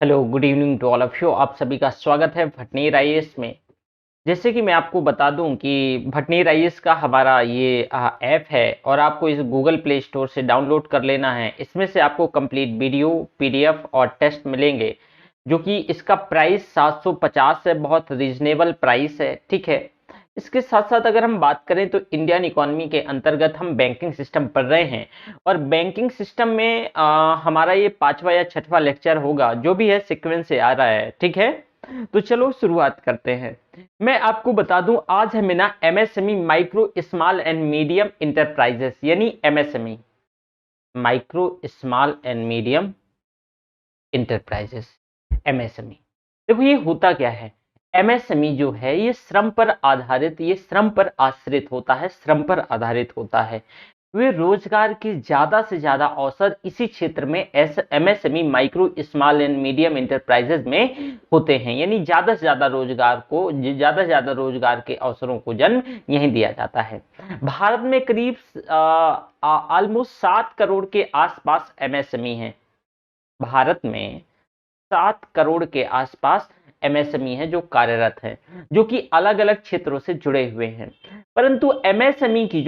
Hello, good evening to all of you. आप सभी का स्वागत है भटनेर आईएएस में। जैसे कि मैं आपको बता दूं कि भटनेर आईएएस का हमारा ये ऐप है और आपको इस गूगल प्ले स्टोर से डाउनलोड कर लेना है। इसमें से आपको कंप्लीट वीडियो, पीडीएफ और टेस्ट मिलेंगे, जो कि इसका प्राइस 750 है। बहुत रीजनेबल प्राइस है, ठीक है। इसके साथ साथ अगर हम बात करें तो इंडियन इकोनॉमी के अंतर्गत हम बैंकिंग सिस्टम पढ़ रहे हैं और बैंकिंग सिस्टम में हमारा ये 5वां या 6वां लेक्चर होगा, जो भी है सीक्वेंस से आ रहा है, ठीक है। तो चलो शुरुआत करते हैं। मैं आपको बता दूं, आज हमें ना MSME, micro small and medium enterprises, यानी MSME, micro small and medium enterprises, MSME. देखो ये होता क्या है। एमएसएमई जो है ये श्रम पर आधारित, ये श्रम पर आश्रित होता है, श्रम पर आधारित होता है। वे रोजगार के ज्यादा से ज्यादा अवसर इसी क्षेत्र में MSME, micro small and medium enterprises में होते हैं। यानी ज्यादा से ज्यादा रोजगार को, ज्यादा से ज्यादा रोजगार के अवसरों को जन्म यहीं दिया जाता है। भारत में करीब ऑलमोस्ट 7 करोड़ के आसपास एमएसएमई हैं। भारत में 7 करोड़ के आसपास एमएसएमई है जो कार्यरत है, जो कि अलग अलग क्षेत्रों से जुड़े हुए हैं। परंतु एमएसएमई की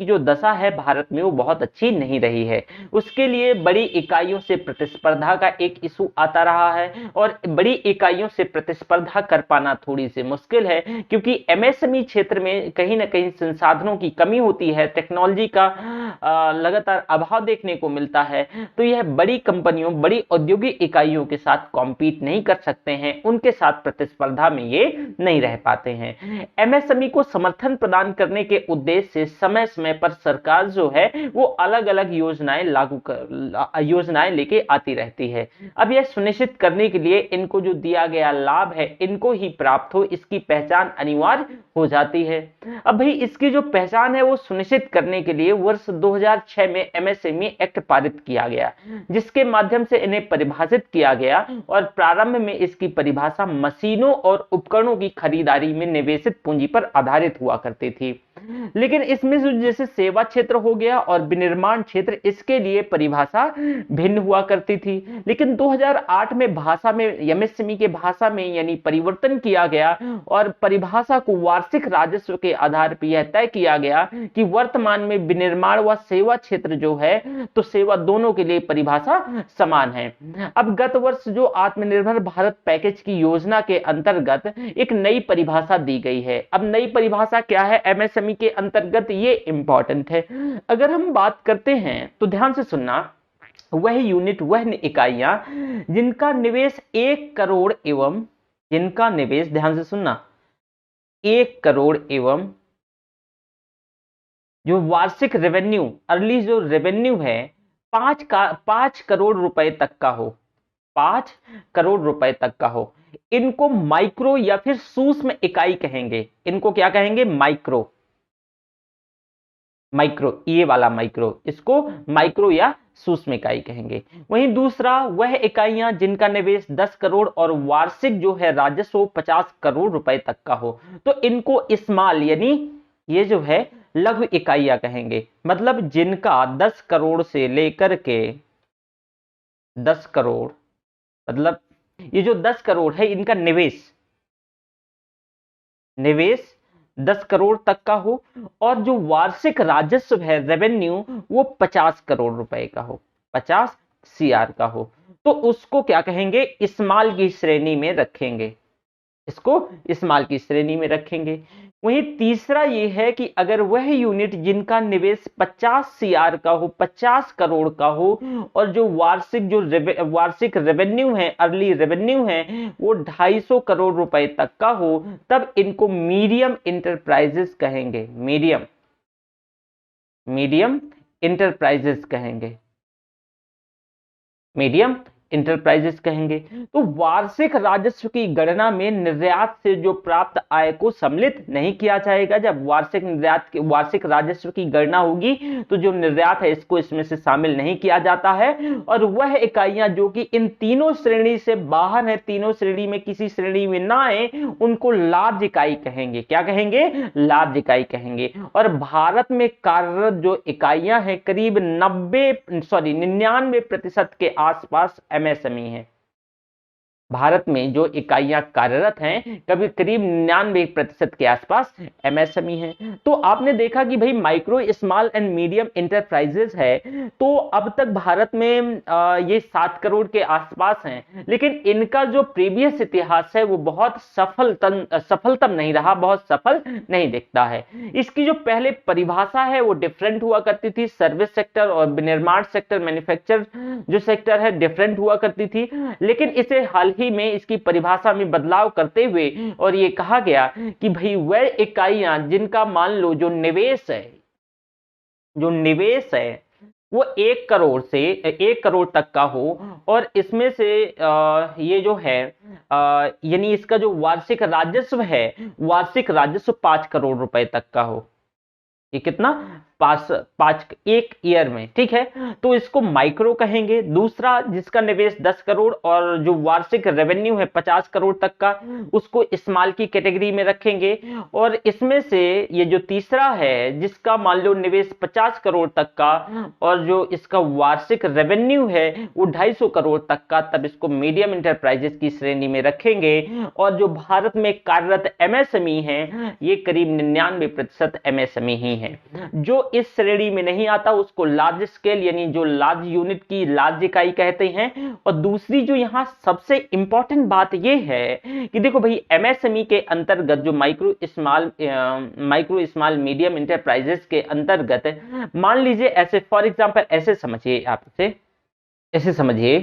जो दशा है भारत में, वो बहुत अच्छी नहीं रही है। उसके लिए बड़ी इकाइयों से प्रतिस्पर्धा का एक इशू आता रहा है और बड़ी इकाइयों से प्रतिस्पर्धा कर पाना थोड़ी सी मुश्किल है, क्योंकि एमएसएमई क्षेत्र में कहीं ना कहीं संसाधनों की कमी होती है, टेक्नोलॉजी का लगातार अभाव देखने को मिलता है। तो यह बड़ी कंपनियों, बड़ी औद्योगिक इकाइयों के साथ कॉम्पीट नहीं कर सकते हैं, उनके साथ प्रतिस्पर्धा में ये नहीं रह पाते हैं। एमएसएमई को समर्थन प्रदान करने के उद्देश्य से समय समय पर सरकार जो है वो अलग अलग योजनाएं लेके आती रहती है। अब यह सुनिश्चित करने के लिए इनको जो दिया गया लाभ है इनको ही प्राप्त हो, इसकी पहचान अनिवार्य हो जाती है। अब भाई इसकी जो पहचान है वो सुनिश्चित करने के लिए वर्ष 2006 में एमएसएमई एक्ट पारित किया गया, जिसके माध्यम से इन्हें परिभाषित किया गया और प्रारंभ में इसकी परिभाषा मशीनों और उपकरणों की खरीदारी में निवेशित पूंजी पर आधारित हुआ करती थी। लेकिन इसमें जैसे सेवा क्षेत्र हो गया और विनिर्माण क्षेत्र, इसके लिए परिभाषा भिन्न हुआ करती थी। लेकिन 2008 में भाषा में, एमएसएमई के भाषा में यानी परिवर्तन किया गया और परिभाषा को वार्षिक राजस्व के आधार पर यह तय किया गया कि वर्तमान में विनिर्माण व सेवा क्षेत्र जो है, तो सेवा दोनों के लिए परिभाषा समान है। अब गत वर्ष जो आत्मनिर्भर भारत पैकेज की योजना के अंतर्गत एक नई परिभाषा दी गई है। अब नई परिभाषा क्या है एमएसएमई के अंतर्गत, ये इंपॉर्टेंट है। अगर हम बात करते हैं तो ध्यान से सुनना, वह यूनिट, वह इकाइयां जिनका निवेश 1 करोड़ एवं, जिनका निवेश, ध्यान से सुनना, 1 करोड़ एवं जो वार्षिक रेवेन्यू, अर्ली जो रेवेन्यू है 5 करोड़ रुपए तक का हो, 5 करोड़ रुपए तक का हो, इनको माइक्रो या फिर सूक्ष्म इकाई कहेंगे। इनको क्या कहेंगे? माइक्रो, माइक्रो, ये वाला माइक्रो, इसको माइक्रो या सूक्ष्म इकाई कहेंगे। वहीं दूसरा, वह इकाइयां जिनका निवेश 10 करोड़ और वार्षिक जो है राजस्व 50 करोड़ रुपए तक का हो, तो इनको स्मॉल, यानी ये जो है लघु इकाइयां कहेंगे। मतलब जिनका 10 करोड़ से लेकर के 10 करोड़, मतलब ये जो 10 करोड़ है इनका निवेश, निवेश 10 करोड़ तक का हो और जो वार्षिक राजस्व है, रेवेन्यू, वो 50 करोड़ रुपए का हो, 50 सीआर का हो, तो उसको क्या कहेंगे? स्मॉल की श्रेणी में रखेंगे, इसको स्मॉल की श्रेणी में रखेंगे। वहीं तीसरा ये है कि अगर वह यूनिट जिनका निवेश 50 सीआर का हो, 50 करोड़ का हो और जो वार्षिक रेवेन्यू है, अर्ली रेवेन्यू है, वो 250 करोड़ रुपए तक का हो, तब इनको मीडियम इंटरप्राइजेस कहेंगे। मीडियम, मीडियम इंटरप्राइजेस कहेंगे, मीडियम इंटरप्राइजेस कहेंगे। तो वार्षिक राजस्व की गणना में निर्यात से जो प्राप्त आय को सम्मिलित नहीं किया जाएगा। जब वार्षिक राजस्व की गणना होगी तो जो निर्यात है इसको इसमें से शामिल नहीं किया जाता है। और वह इकाइयां जो कि इन तीनों श्रेणी से बाहर है, तीनों श्रेणी में किसी श्रेणी में ना आए, उनको लार्ज इकाई कहेंगे। क्या कहेंगे? लार्ज इकाई कहेंगे। और भारत में कार्यरत जो इकाइयां हैं करीब 99% के आसपास एमएसएमई हैं। भारत में जो इकाइयां कार्यरत हैं कभी करीब 99% के आसपास एमएसएमई हैं। तो आपने देखा कि भाई micro small and medium enterprises है, तो अब तक भारत में ये 7 करोड़ के आसपास हैं, लेकिन इनका जो प्रीवियस इतिहास है वो बहुत सफलतम नहीं रहा, बहुत सफल नहीं दिखता है। इसकी जो पहले परिभाषा है वो डिफरेंट हुआ करती थी, सर्विस सेक्टर और विनिर्माण सेक्टर, मैन्युफैक्चर जो सेक्टर है डिफरेंट हुआ करती थी, लेकिन इसे हाल ही में इसकी परिभाषा में बदलाव करते हुए और ये कहा गया कि भाई वह इकाइयां जिनका मान लो जो निवेश है वो 1 करोड़ से 1 करोड़ तक का हो, और इसमें से ये जो है यानी इसका जो वार्षिक राजस्व 5 करोड़ रुपए तक का हो। ये कितना? पांच एक ईयर में, ठीक है। तो इसको माइक्रो कहेंगे। दूसरा जिसका निवेश 10 करोड़ और जो वार्षिक रेवेन्यू है 50 करोड़ तक का, उसको स्मॉल की कैटेगरी में रखेंगे। और इसमें से ये जो तीसरा है जिसका मान लो निवेश 50 करोड़ तक का और जो इसका वार्षिक रेवेन्यू है वो 250 करोड़ तक का, तब इसको मीडियम इंटरप्राइजेस की श्रेणी में रखेंगे। और जो भारत में कार्यरत एमएसएमई है ये करीब 99% एमएसएमई ही है। जो इस श्रेणी में नहीं आता उसको लार्ज स्केल यानी जो लार्ज यूनिट की लार्ज इकाई कहते हैं। और दूसरी जो यहां सबसे इंपॉर्टेंट बात यह है कि देखो भाई एमएसएमई के अंतर्गत जो माइक्रो स्मॉल मीडियम इंटरप्राइजेस के अंतर्गत मान लीजिए ऐसे फॉर एग्जांपल ऐसे समझिए, आप इसे ऐसे समझिए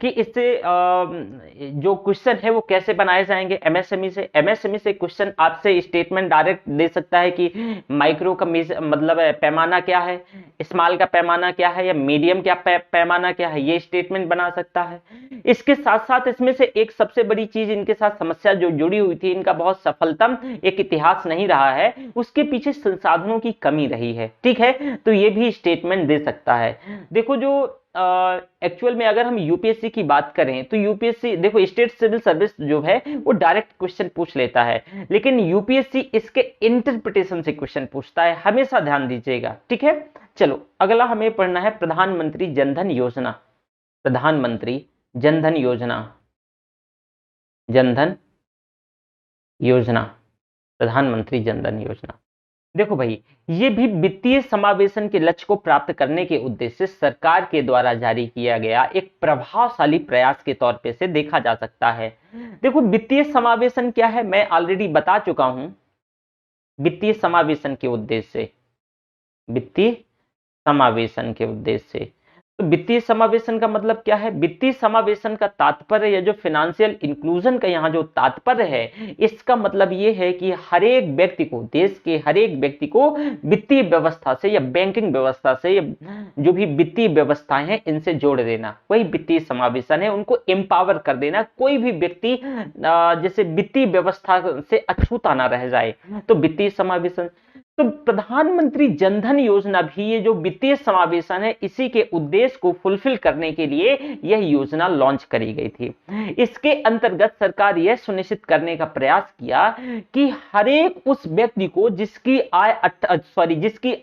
कि इससे जो क्वेश्चन है वो कैसे बनाए जाएंगे। एमएसएमई से क्वेश्चन आपसे स्टेटमेंट डायरेक्ट दे सकता है कि माइक्रो का मतलब पैमाना क्या है, स्मॉल का पैमाना क्या है, या मीडियम का पैमाना क्या है, ये स्टेटमेंट बना सकता है। इसके साथ साथ इसमें से एक सबसे बड़ी चीज इनके साथ समस्या जो जुड़ी हुई थी, इनका बहुत सफलतम एक इतिहास नहीं रहा है, उसके पीछे संसाधनों की कमी रही है, ठीक है। तो ये भी स्टेटमेंट दे सकता है। देखो जो एक्चुअल में अगर हम यूपीएससी की बात करें तो यूपीएससी देखो स्टेट सिविल सर्विस जो है वो डायरेक्ट क्वेश्चन पूछ लेता है, लेकिन यूपीएससी इसके इंटरप्रिटेशन से क्वेश्चन पूछता है, हमेशा ध्यान दीजिएगा, ठीक है। चलो अगला हमें पढ़ना है प्रधानमंत्री जनधन योजना। प्रधानमंत्री जनधन योजना, जनधन योजना, प्रधानमंत्री जनधन योजना। देखो भाई ये भी वित्तीय समावेशन के लक्ष्य को प्राप्त करने के उद्देश्य से सरकार के द्वारा जारी किया गया एक प्रभावशाली प्रयास के तौर पे से देखा जा सकता है। देखो वित्तीय समावेशन क्या है मैं ऑलरेडी बता चुका हूं। वित्तीय समावेशन के उद्देश्य से, वित्तीय समावेशन के उद्देश्य से, तो वित्तीय समावेशन का मतलब क्या है? वित्तीय समावेशन का तात्पर्य या जो फाइनेंशियल इंक्लूजन का यहाँ जो तात्पर्य है, इसका मतलब ये है कि हर एक व्यक्ति को, देश के हर एक व्यक्ति को वित्तीय व्यवस्था से या बैंकिंग व्यवस्था से या जो भी वित्तीय व्यवस्थाएं हैं इनसे जोड़ देना, वही वित्तीय समावेशन है। उनको एम्पावर कर देना, कोई भी व्यक्ति जैसे वित्तीय व्यवस्था से अछूता ना रह जाए, तो वित्तीय समावेशन। तो प्रधानमंत्री जनधन योजना भी ये जो वित्तीय समावेशन है इसी के उद्देश्य को फुलफिल करने के लिए यह योजना लॉन्च करी गई थी। इसके अंतर्गत सरकार यह सुनिश्चित करने का प्रयास किया कि हर एक उस व्यक्ति को जिसकी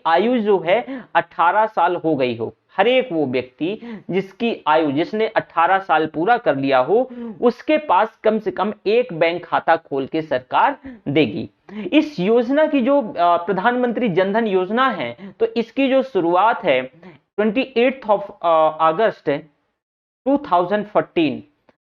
आयु जो है 18 साल हो गई हो, हर एक वो व्यक्ति जिसकी आयु जिसने 18 साल पूरा कर लिया हो उसके पास कम से कम एक बैंक खाता खोल के सरकार देगी। इस योजना की जो प्रधानमंत्री जनधन योजना है तो इसकी जो शुरुआत है 28 अगस्त 2014,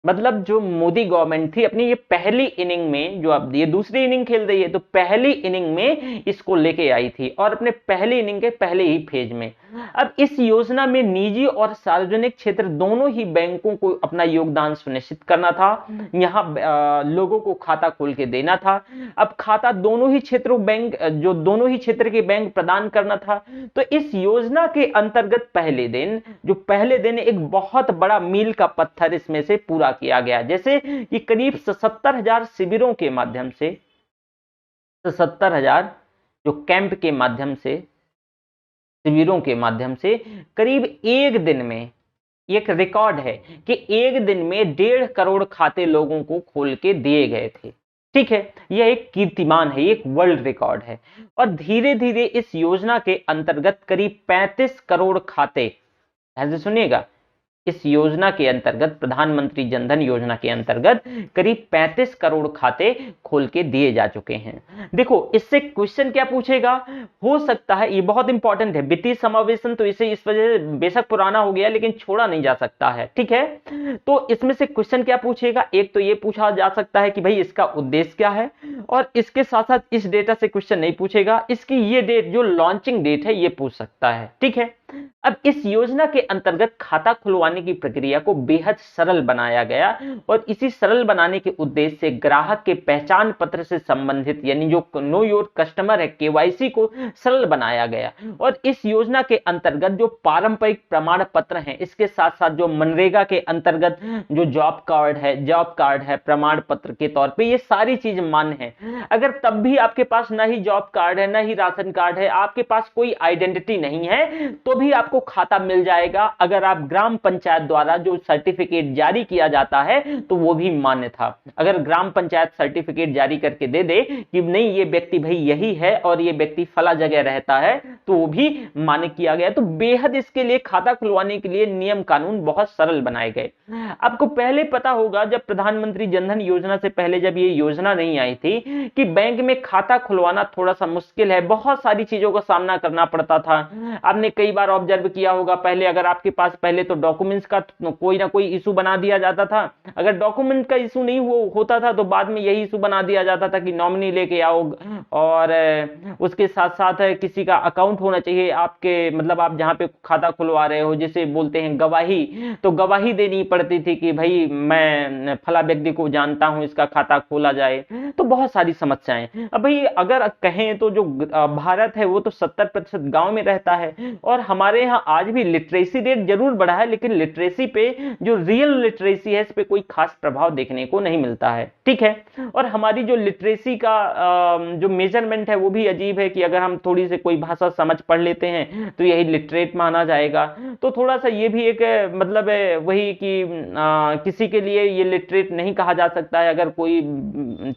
मतलब जो मोदी गवर्नमेंट थी अपनी ये पहली इनिंग में, जो अब ये दूसरी इनिंग खेल रही है तो पहली इनिंग में इसको लेके आई थी और अपने पहली इनिंग के पहले ही फेज में। अब इस योजना में निजी और सार्वजनिक क्षेत्र दोनों ही बैंकों को अपना योगदान सुनिश्चित करना था। यहाँ लोगों को खाता खोल के देना था। अब खाता दोनों ही क्षेत्रों बैंक जो दोनों ही क्षेत्र के बैंक प्रदान करना था। तो इस योजना के अंतर्गत पहले दिन एक बहुत बड़ा मील का पत्थर इसमें से पूरा किया गया, जैसे कि करीब 77,000 शिविरों के माध्यम से, 77,000 जो कैंप के माध्यम से, शिविरों के माध्यम से करीब एक दिन में, एक रिकॉर्ड है कि एक दिन में 1.5 करोड़ खाते लोगों को खोल के दिए गए थे। ठीक है, यह एक कीर्तिमान है, एक वर्ल्ड रिकॉर्ड है। और धीरे धीरे इस योजना के अंतर्गत करीब 35 करोड़ खाते, ऐसे सुनिएगा, इस योजना के अंतर्गत, प्रधानमंत्री जनधन योजना के अंतर्गत करीब 35 करोड़ खाते खोल के दिए जा चुके हैं। देखो इससे क्वेश्चन क्या पूछेगा, हो सकता है, ये बहुत इंपॉर्टेंट है, वित्तीय समावेशन, तो इसे इस वजह से बेशक पुराना हो गया लेकिन छोड़ा नहीं जा सकता है, ठीक है। तो इसमें से क्वेश्चन क्या पूछेगा, एक तो ये पूछा जा सकता है कि भाई इसका उद्देश्य क्या है, और इसके साथ साथ इस डेटा से क्वेश्चन नहीं पूछेगा, इसकी ये डेट जो लॉन्चिंग डेट है ये पूछ सकता है, ठीक है। अब इस योजना के अंतर्गत खाता खुलवाने की प्रक्रिया को बेहद सरल बनाया गया, और इसी सरल बनाने के उद्देश्य से ग्राहक के पहचान पत्र से संबंधित यानी जो नो योर कस्टमर है, केवाईसी को सरल बनाया गया। और इस योजना के अंतर्गत जो पारंपरिक प्रमाण पत्र हैं, इसके साथ साथ जो मनरेगा के अंतर्गत जो जॉब कार्ड है प्रमाण पत्र के तौर पे, ये सारी चीज मान्य है। अगर तब भी आपके पास ना ही जॉब कार्ड है ना ही राशन कार्ड है, आपके पास कोई आइडेंटिटी नहीं है, तो भी आपको खाता मिल जाएगा। अगर आप ग्राम पंचायत द्वारा जो सर्टिफिकेट जारी किया जाता है तो वो भी मान्य था। अगर ग्राम पंचायत सर्टिफिकेट जारी करके दे दे कि नहीं ये व्यक्ति भाई यही है और ये व्यक्ति फला जगह रहता है, तो वो भी मान्य किया गया। तो बेहद इसके लिए खाता खुलवाने के लिए नियम कानून बहुत सरल बनाए गए। आपको पहले पता होगा जब प्रधानमंत्री जनधन योजना से पहले जब ये योजना नहीं आई थी कि बैंक में खाता खुलवाना थोड़ा सा मुश्किल है, बहुत सारी चीजों का सामना करना पड़ता था। आपने कई बार ऑब्जर्व किया होगा, पहले अगर आपके पास पहले तो डॉक्यूमेंट्स का कोई ना कोई इशू बना दिया जाता था, अगर डॉक्यूमेंट का इशू नहीं होता था तो बाद में यही इशू बना दिया जाता था कि नॉमिनी लेके आओ, और उसके साथ साथ किसी का अकाउंट होना चाहिए आपके, मतलब आप जहां पे खाता खुलवा रहे हो, जिसे बोलते हैं गवाही, तो गवाही देनी पड़ती थी कि भाई मैं फला व्यक्ति को जानता हूं, इसका खाता खोला जाए। तो बहुत सारी समस्याएं। अब भाई अगर कहें तो जो भारत है वो तो 70% गांव में रहता है, और हमारे यहाँ आज भी लिटरेसी रेट जरूर बढ़ा है, लेकिन लिटरेसी पे जो रियल लिटरेसी है इस पे कोई खास प्रभाव देखने को नहीं मिलता है, ठीक है। और हमारी जो लिटरेसी का जो मेजरमेंट है वो भी अजीब है कि अगर हम थोड़ी से कोई भाषा समझ पढ़ लेते हैं तो यही लिटरेट माना जाएगा। तो थोड़ा सा ये भी एक मतलब वही कि किसी के लिए ये लिटरेट नहीं कहा जा सकता है अगर कोई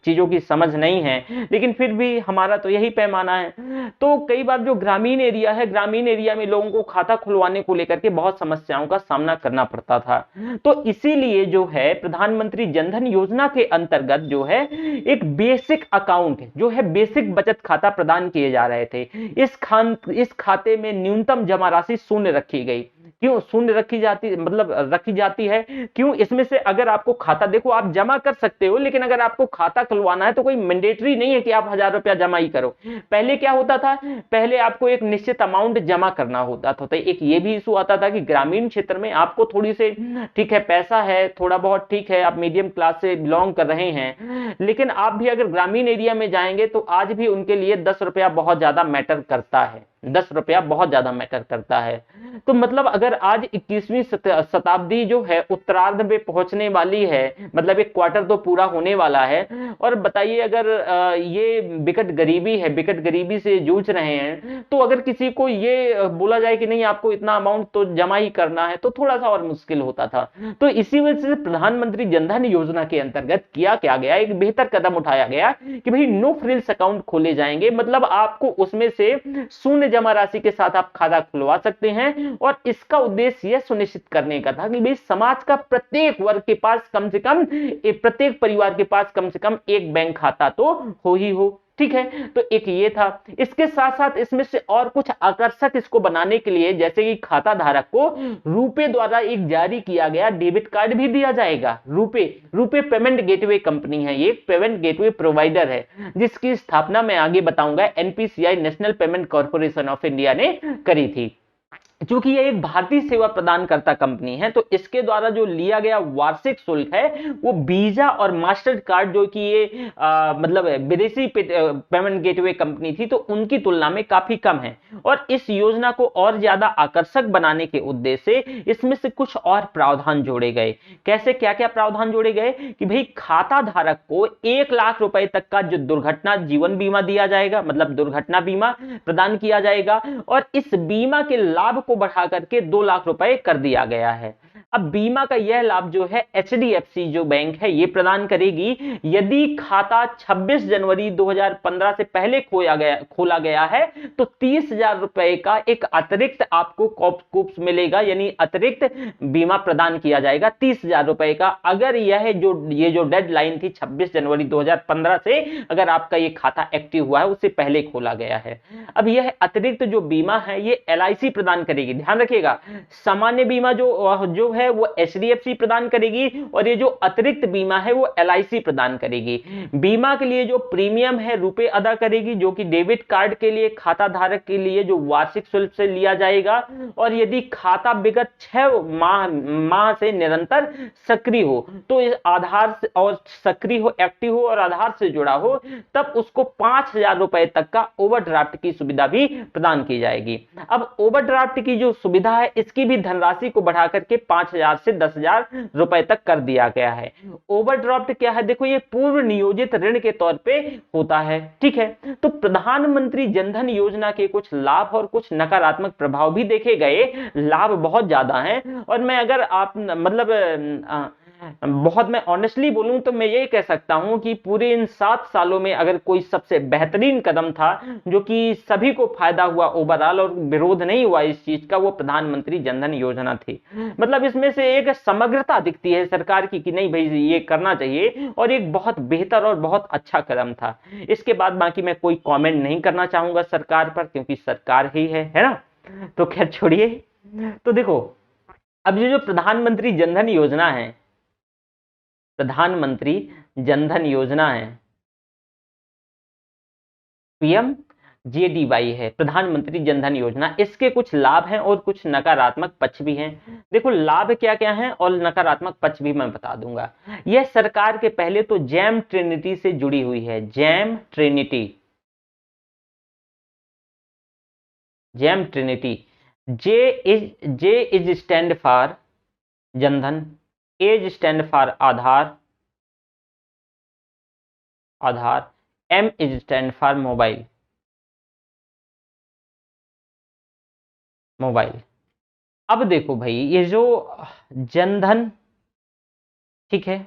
चीजों की समझ नहीं है, लेकिन फिर भी हमारा तो यही पैमाना है। तो कई बार जो ग्रामीण एरिया है, ग्रामीण एरिया में लोगों को खाता खुलवाने को लेकर के बहुत समस्याओं का सामना करना पड़ता था। तो इसीलिए जो है प्रधानमंत्री जनधन योजना के अंतर्गत जो है एक बेसिक अकाउंट जो है, बेसिक बचत खाता प्रदान किए जा रहे थे। इस खाते में न्यूनतम जमा राशि शून्य रखी गई। क्यों शून्य रखी जाती है, क्यों? इसमें से अगर आपको खाता, देखो आप जमा कर सकते हो, लेकिन अगर आपको खाता खुलवाना है तो कोई मैंडेटरी नहीं है कि आप 1000 रुपया जमा ही करो। पहले क्या होता था, पहले आपको एक निश्चित अमाउंट जमा करना होता था। तो एक ये भी इशू आता था कि ग्रामीण क्षेत्र में आपको थोड़ी से, ठीक है पैसा है थोड़ा बहुत, ठीक है आप मीडियम क्लास से बिलोंग कर रहे हैं, लेकिन आप भी अगर ग्रामीण एरिया में जाएंगे तो आज भी उनके लिए 10 रुपया बहुत ज्यादा मैटर करता है। 10 रुपया बहुत ज्यादा मैटर करता है। तो मतलब अगर आज 21वीं शताब्दी जो है उत्तरार्ध में पहुंचने वाली है, मतलब एक क्वार्टर तो पूरा होने वाला है, और बताइए अगर ये विकट गरीबी है, विकट गरीबी से जूझ रहे हैं, तो अगर किसी को ये बोला जाए कि नहीं आपको इतना अमाउंट तो जमा ही करना है, तो थोड़ा सा और मुश्किल होता था। तो इसी वजह से प्रधानमंत्री जनधन योजना के अंतर्गत किया क्या गया, एक बेहतर कदम उठाया गया कि भाई नो फ्रिल्स अकाउंट खोले जाएंगे, मतलब आपको उसमें से शून्य जमा राशि के साथ आप खाता खुलवा सकते हैं। और इसका उद्देश्य यह सुनिश्चित करने का था कि भाई समाज का प्रत्येक वर्ग के पास कम से कम, प्रत्येक परिवार के पास कम से कम एक बैंक खाता तो हो ही हो, ठीक है। तो एक ये था। इसके साथ साथ इसमें से और कुछ आकर्षक इसको बनाने के लिए, जैसे कि खाता धारक को रुपे द्वारा एक जारी किया गया डेबिट कार्ड भी दिया जाएगा। रुपे पेमेंट गेटवे कंपनी है, ये पेमेंट गेटवे प्रोवाइडर है, जिसकी स्थापना मैं आगे बताऊंगा NPCI national payment corporation of India ने करी थी। क्योंकि ये एक भारतीय सेवा प्रदानकर्ता कंपनी है, तो इसके द्वारा जो लिया गया वार्षिक शुल्क है वो वीजा और मास्टर कार्ड, जो कि ये मतलब विदेशी पेमेंट गेटवे कंपनी थी, तो उनकी तुलना में काफी कम है। और इस योजना को और ज्यादा आकर्षक बनाने के उद्देश्य से इसमें से कुछ और प्रावधान जोड़े गए। कैसे, क्या क्या प्रावधान जोड़े गए कि भाई खाता धारक को 1 लाख रुपए तक का जो दुर्घटना जीवन बीमा दिया जाएगा, मतलब दुर्घटना बीमा प्रदान किया जाएगा, और इस बीमा के लाभ को बढ़ा करके 2 लाख रुपए कर दिया गया है। अब बीमा का यह लाभ जो है एचडीएफसी जो बैंक है ये प्रदान करेगी यदि खाता 26 जनवरी 2015 से पहले खोला गया है तो 30,000 रुपए का एक अतिरिक्त आपको कूप्स मिलेगा, यानी अतिरिक्त बीमा प्रदान किया जाएगा 30,000 रुपए का, अगर ये जो डेडलाइन थी 26 जनवरी 2015 से अगर आपका ये खाता एक्टिव हुआ है उससे पहले खोला गया है। अब यह अतिरिक्त जो बीमा है ये एलआईसी प्रदान करेगी, ध्यान रखिएगा। सामान्य बीमा जो है वो एचडीएफसी प्रदान करेगी और ये जो अतिरिक्त बीमा है वो एलआईसी प्रदान करेगी। बीमा के लिए जो प्रीमियम है रुपए अदा करेगी, जो कि डेबिट कार्ड के लिए खाता धारक के लिए जो वार्षिक शुल्क से लिया जाएगा, और यदि खाता विगत 6 माह से निरंतर सक्रिय हो तो इस आधार से और सक्रिय हो, एक्टिव हो और आधार से जुड़ा हो, तब उसको 5,000 रुपए तक का ओवरड्राफ्ट की सुविधा भी प्रदान की जाएगी। अब ओवरड्राफ्ट की जो सुविधा है इसकी भी धनराशि को बढ़ा करके 5,000 से 10,000 रुपए तक कर दिया गया है। ओवरड्राफ्ट क्या है, देखो ये पूर्व नियोजित ऋण के तौर पे होता है, ठीक है। तो प्रधानमंत्री जनधन योजना के कुछ लाभ और कुछ नकारात्मक प्रभाव भी देखे गए। लाभ बहुत ज्यादा हैं और मैं अगर आप बहुत मैं ऑनेस्टली बोलूं तो मैं ये कह सकता हूं कि पूरे इन 7 सालों में अगर कोई सबसे बेहतरीन कदम था जो कि सभी को फायदा हुआ ओवरऑल और विरोध नहीं हुआ इस चीज का, वो प्रधानमंत्री जनधन योजना थी। मतलब इसमें से एक समग्रता दिखती है सरकार की कि नहीं भाई ये करना चाहिए और एक बहुत बेहतर और बहुत अच्छा कदम था। इसके बाद बाकी मैं कोई कॉमेंट नहीं करना चाहूंगा सरकार पर, क्योंकि सरकार ही है ना। तो खैर छोड़िए। तो देखो अब ये जो प्रधानमंत्री जनधन योजना है, प्रधानमंत्री जनधन योजना है, पीएमजेडीवाई है प्रधानमंत्री जनधन योजना, इसके कुछ लाभ हैं और कुछ नकारात्मक पक्ष भी हैं। देखो लाभ क्या क्या हैं और नकारात्मक पक्ष भी मैं बता दूंगा। यह सरकार के पहले तो जैम ट्रिनिटी से जुड़ी हुई है, JAM trinity, JAM trinity. J is stand for Jan Dhan, A's stand for Aadhaar, M is stand for mobile, अब देखो भाई ये जो जनधन, ठीक है,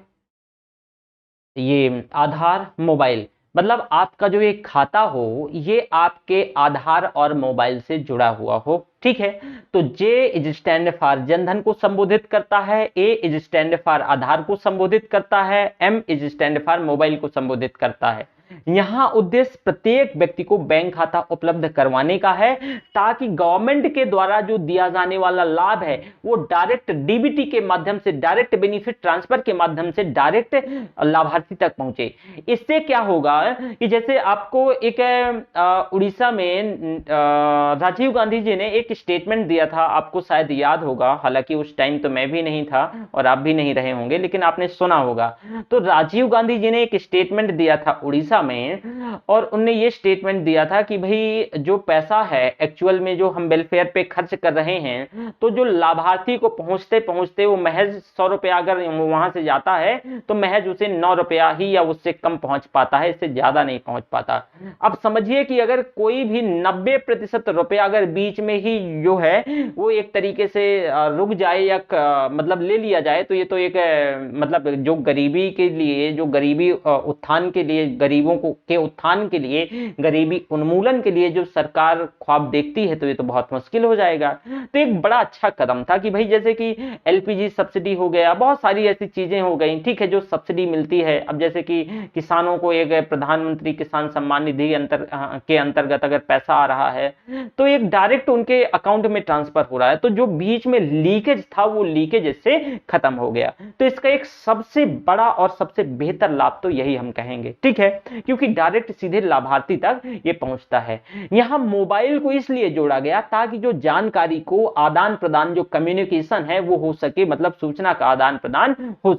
ये आधार मोबाइल, मतलब आपका जो ये खाता हो ये आपके आधार और मोबाइल से जुड़ा हुआ हो, ठीक है। तो J is stand for Jan Dhan को संबोधित करता है, A is stand for Aadhaar को संबोधित करता है, M is stand for mobile को संबोधित करता है। यहां उद्देश्य प्रत्येक व्यक्ति को बैंक खाता उपलब्ध करवाने का है ताकि गवर्नमेंट के द्वारा जो दिया जाने वाला लाभ है वो डायरेक्ट डीबीटी के माध्यम से, डायरेक्ट बेनिफिट ट्रांसफर के माध्यम से डायरेक्ट लाभार्थी तक पहुंचे। इससे क्या होगा कि जैसे आपको एक उड़ीसा में राजीव गांधी जी ने एक स्टेटमेंट दिया था, आपको शायद याद होगा, हालांकि उस टाइम तो मैं भी नहीं था और आप भी नहीं रहे होंगे, लेकिन आपने सुना होगा। तो राजीव गांधी जी ने एक स्टेटमेंट दिया था उड़ीसा में और उनने ये स्टेटमेंट दिया था कि भाई जो पैसा है एक्चुअल में जो हम वेलफेयर पे खर्च कर रहे हैं, तो जो लाभार्थी को पहुंचते पहुंचते वो महज 100 रुपया अगर वहां से जाता है तो महज उसे 9 रुपया ही या उससे कम पहुंच पाता है, इससे ज्यादा नहीं पहुंच पाता। अब समझिए कि अगर कोई भी 90% रुपया अगर बीच में ही जो है वो एक तरीके से रुक जाए या मतलब ले लिया जाए, तो ये तो एक मतलब जो गरीबी के लिए, जो गरीबी उत्थान के लिए, गरीबों के उत्थान के लिए, गरीबी उन्मूलन के लिए जो सरकार ख्वाब देखती है, तो ये तो बहुत मुश्किल हो जाएगा। तो एक बड़ा अच्छा कदम था कि भाई जैसे कि एलपीजी सब्सिडी हो गया, बहुत सारी ऐसी चीजें हो गई, ठीक है, जो सब्सिडी मिलती है। अब जैसे कि किसानों को एक प्रधानमंत्री किसान सम्मान निधि के अंतर्गत अगर पैसा आ रहा है तो एक डायरेक्ट उनके अकाउंट में ट्रांसफर हो रहा है, तो जो बीच में लीकेज था वो लीकेज इससे खत्म हो गया। तो इसका एक सबसे बड़ा और सबसे बेहतर लाभ तो यही हम कहेंगे, ठीक है, क्योंकि डायरेक्ट सीधे लाभार्थी तक ये पहुंचता है। यहां मोबाइल को इसलिए जोड़ा गया ताकि जो जानकारी को आदान प्रदान, जो कम्युनिकेशन है वो हो सके, मतलब सूचना का आदान प्रदान हो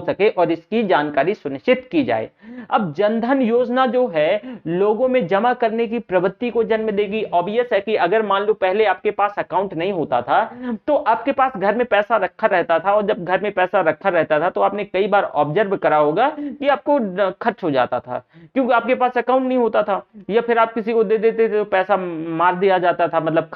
सके और इसकी जानकारी सुनिश्चित की जाए। अब जनधन योजना जो है लोगों में जमा करने की प्रवृत्ति को जन्म देगी। ऑब्वियस है कि अगर मान लो पहले आपके पास अकाउंट नहीं होता था तो आपके पास घर में पैसा रखा रहता था, और जब घर में पैसा रखा रहता था तो आपने कई बार ऑब्जर्व करा होगा कि आपको खर्च हो जाता था। क्योंकि आपके पास अकाउंट नहीं होता था, या फिर आप किसी को दे देते थे तो पैसा मार दिया जाता था, मतलब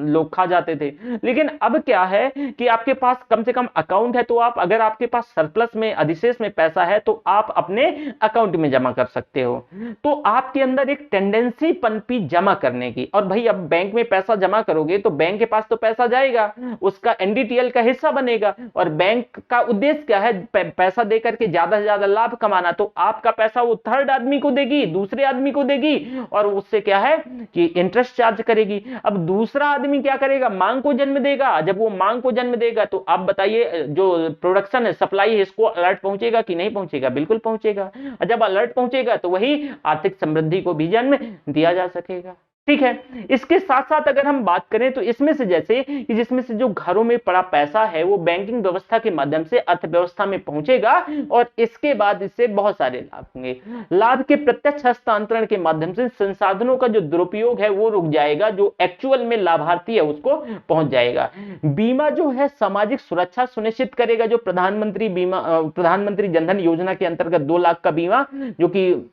लोग खा जाते थे। लेकिन अब क्या है कि आपके पास कम से कम अकाउंट है, तो आप, अगर आपके पास सरप्लस में, अधिशेष में पैसा है, तो आप अपने अकाउंट में जमा कर सकते हो। तो आपके अंदर एक टेंडेंसी पनपी जमा करने की। और भाई अब बैंक में पैसा जमा करोगे तो बैंक के पास तो पैसा जाएगा, उसका एनडीटीएल का हिस्सा बनेगा, और बैंक का उद्देश्य क्या है, पैसा दे करके ज्यादा से ज्यादा लाभ कमाना। तो आपका पैसा वो थर्ड आदमी को देगी, दूसरे आदमी को देगी, और उससे क्या है कि इंटरेस्ट चार्ज करेगी। अब दूसरा आदमी क्या करेगा, मांग को जन्म देगा। जब वो मांग को जन्म देगा तो आप बताइए, जो प्रोडक्शन है, सप्लाई है, इसको अलर्ट पहुंचेगा कि नहीं पहुंचेगा? बिल्कुल पहुंचेगा। और जब अलर्ट पहुंचेगा तो वही आर्थिक समृद्धि को भी जन्म दिया जा सकेगा। ठीक है। इसके साथ साथ अगर हम बात करें तो इसमें से, जैसे कि जिसमें से जो घरों में पड़ा पैसा है वो बैंकिंग व्यवस्था के माध्यम से अर्थव्यवस्था में पहुंचेगा, और इसके बाद इससे बहुत सारे लाभ होंगे। लाभ के प्रत्यक्ष हस्तांतरण के माध्यम से संसाधनों का जो दुरुपयोग है वो रुक जाएगा, जो एक्चुअल में लाभार्थी है उसको पहुंच जाएगा। बीमा जो है सामाजिक सुरक्षा सुनिश्चित करेगा, जो प्रधानमंत्री जनधन योजना के अंतर्गत 2 लाख का बीमा जो कि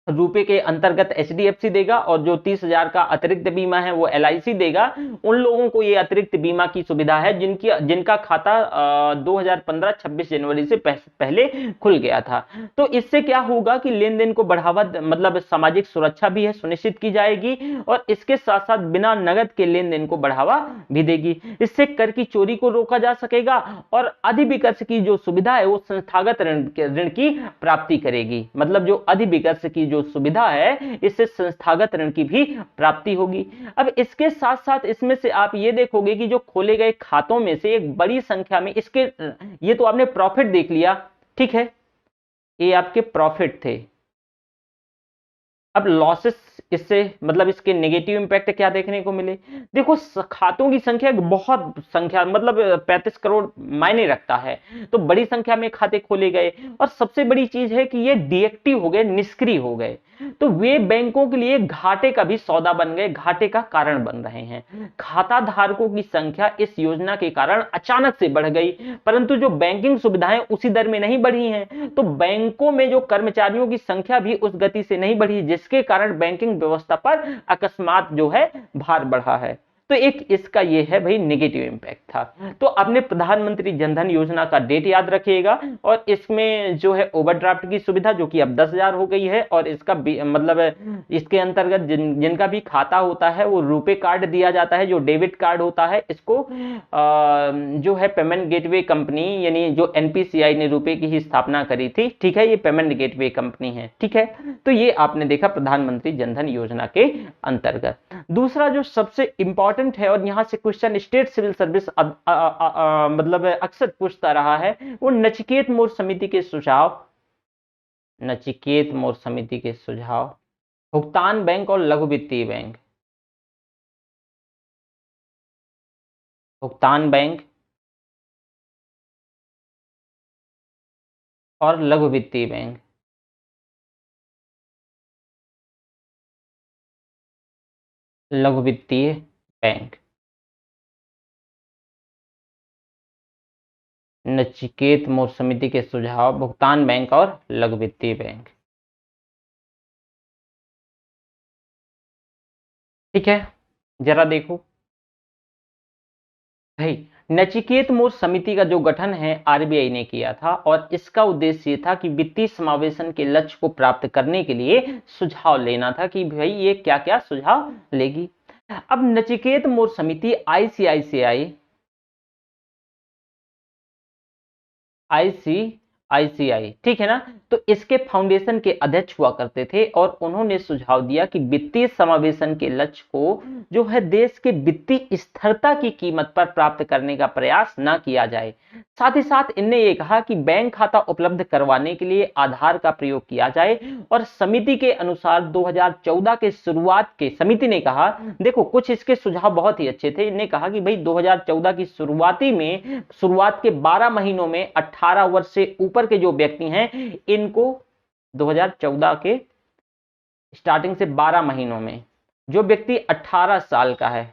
रुपए के अंतर्गत एचडीएफसी देगा, और जो 30,000 का अतिरिक्त बीमा है वो एलआईसी देगा। उन लोगों को ये अतिरिक्त बीमा की सुविधा है जिनका खाता 2015-26 जनवरी से पहले खुल गया था। तो इससे क्या होगा कि लेन देन को बढ़ावा, मतलब सामाजिक सुरक्षा भी है सुनिश्चित की जाएगी, और इसके साथ साथ बिना नगद के लेन देन को बढ़ावा भी देगी। इससे कर की चोरी को रोका जा सकेगा, और अधिविकर्ष की जो सुविधा है वो संस्थागत ऋण की प्राप्ति करेगी। मतलब जो अधिविकर्ष की जो सुविधा है, इससे संस्थागत ऋण की भी प्राप्ति होगी। अब इसके साथ साथ इसमें से आप ये देखोगे कि जो खोले गए खातों में से एक बड़ी संख्या में इसके, ये तो आपने प्रॉफिट देख लिया, ठीक है, ये आपके प्रॉफिट थे। अब लॉसेस, इससे मतलब इसके नेगेटिव इंपैक्ट क्या देखने को मिले? देखो, खातों की संख्या बहुत संख्या, मतलब 35 करोड़ मायने रखता है। तो बड़ी संख्या में खाते खोले गए, और सबसे बड़ी चीज है कि ये डीएक्टिव हो गए, निष्क्रिय हो गए। तो वे बैंकों के लिए घाटे का भी सौदा बन गए, घाटे का कारण बन रहे हैं। खाता धारकों की संख्या इस योजना के कारण अचानक से बढ़ गई, परंतु जो बैंकिंग सुविधाएं उसी दर में नहीं बढ़ी हैं। तो बैंकों में जो कर्मचारियों की संख्या भी उस गति से नहीं बढ़ी, जिसके कारण बैंकिंग व्यवस्था पर अकस्मात जो है भार बढ़ा है। तो एक इसका ये है भाई नेगेटिव इंपैक्ट था। तो आपने प्रधानमंत्री जनधन योजना का डेट याद रखिएगा, और इसमें जो है ओवरड्राफ्ट की सुविधा जो कि अब 10,000 हो गई है, और इसका मतलब इसके अंतर्गत जिनका भी खाता होता है वो रुपे कार्ड दिया जाता है, जो डेबिट कार्ड होता है। इसको जो है पेमेंट गेटवे कंपनी, यानी जो एनपीसीआई ने रुपे की ही स्थापना करी थी, ठीक है, ये पेमेंट गेटवे कंपनी है, ठीक है। तो ये आपने देखा प्रधानमंत्री जनधन योजना के अंतर्गत। दूसरा जो सबसे इंपॉर्टेंट है, और यहां से क्वेश्चन स्टेट सिविल सर्विस मतलब अक्सर पूछता रहा है, वो नचिकेत मोर समिति के सुझाव, नचिकेत मोर समिति के सुझाव, भुगतान बैंक और लघु वित्तीय बैंक, भुगतान बैंक और लघु वित्तीय बैंक। लघु वित्तीय बैंक, नचिकेत मोर समिति के सुझाव, भुगतान बैंक और लघु वित्तीय बैंक, ठीक है। जरा देखो भाई, नचिकेत मोर समिति का जो गठन है आरबीआई ने किया था, और इसका उद्देश्य ये था कि वित्तीय समावेशन के लक्ष्य को प्राप्त करने के लिए सुझाव लेना था कि भाई ये क्या क्या सुझाव लेगी। अब नचिकेत मोर समिति आईसीआईसीआई, ठीक है ना, तो इसके फाउंडेशन के अध्यक्ष हुआ करते थे, और उन्होंने सुझाव दिया कि वित्तीय समावेशन के लक्ष्य को जो है देश के वित्तीय स्थिरता की कीमत पर प्राप्त करने का प्रयास न किया जाए। साथ ही साथ इनने ये कहा कि बैंक खाता उपलब्ध करवाने के लिए आधार का प्रयोग किया जाए, और समिति के अनुसार 2014 के शुरुआत के, समिति ने कहा, देखो कुछ इसके सुझाव बहुत ही अच्छे थे। इन्हें कहा कि भाई 2014 की शुरुआत के 12 महीनों में 18 वर्ष से ऊपर के जो व्यक्ति हैं, इनको 2014 के स्टार्टिंग से 12 महीनों में जो व्यक्ति 18 साल का है,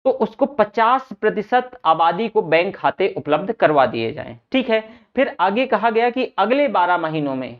तो उसको 50% आबादी को बैंक खाते उपलब्ध करवा दिए जाएं, ठीक है। फिर आगे कहा गया कि अगले 12 महीनों में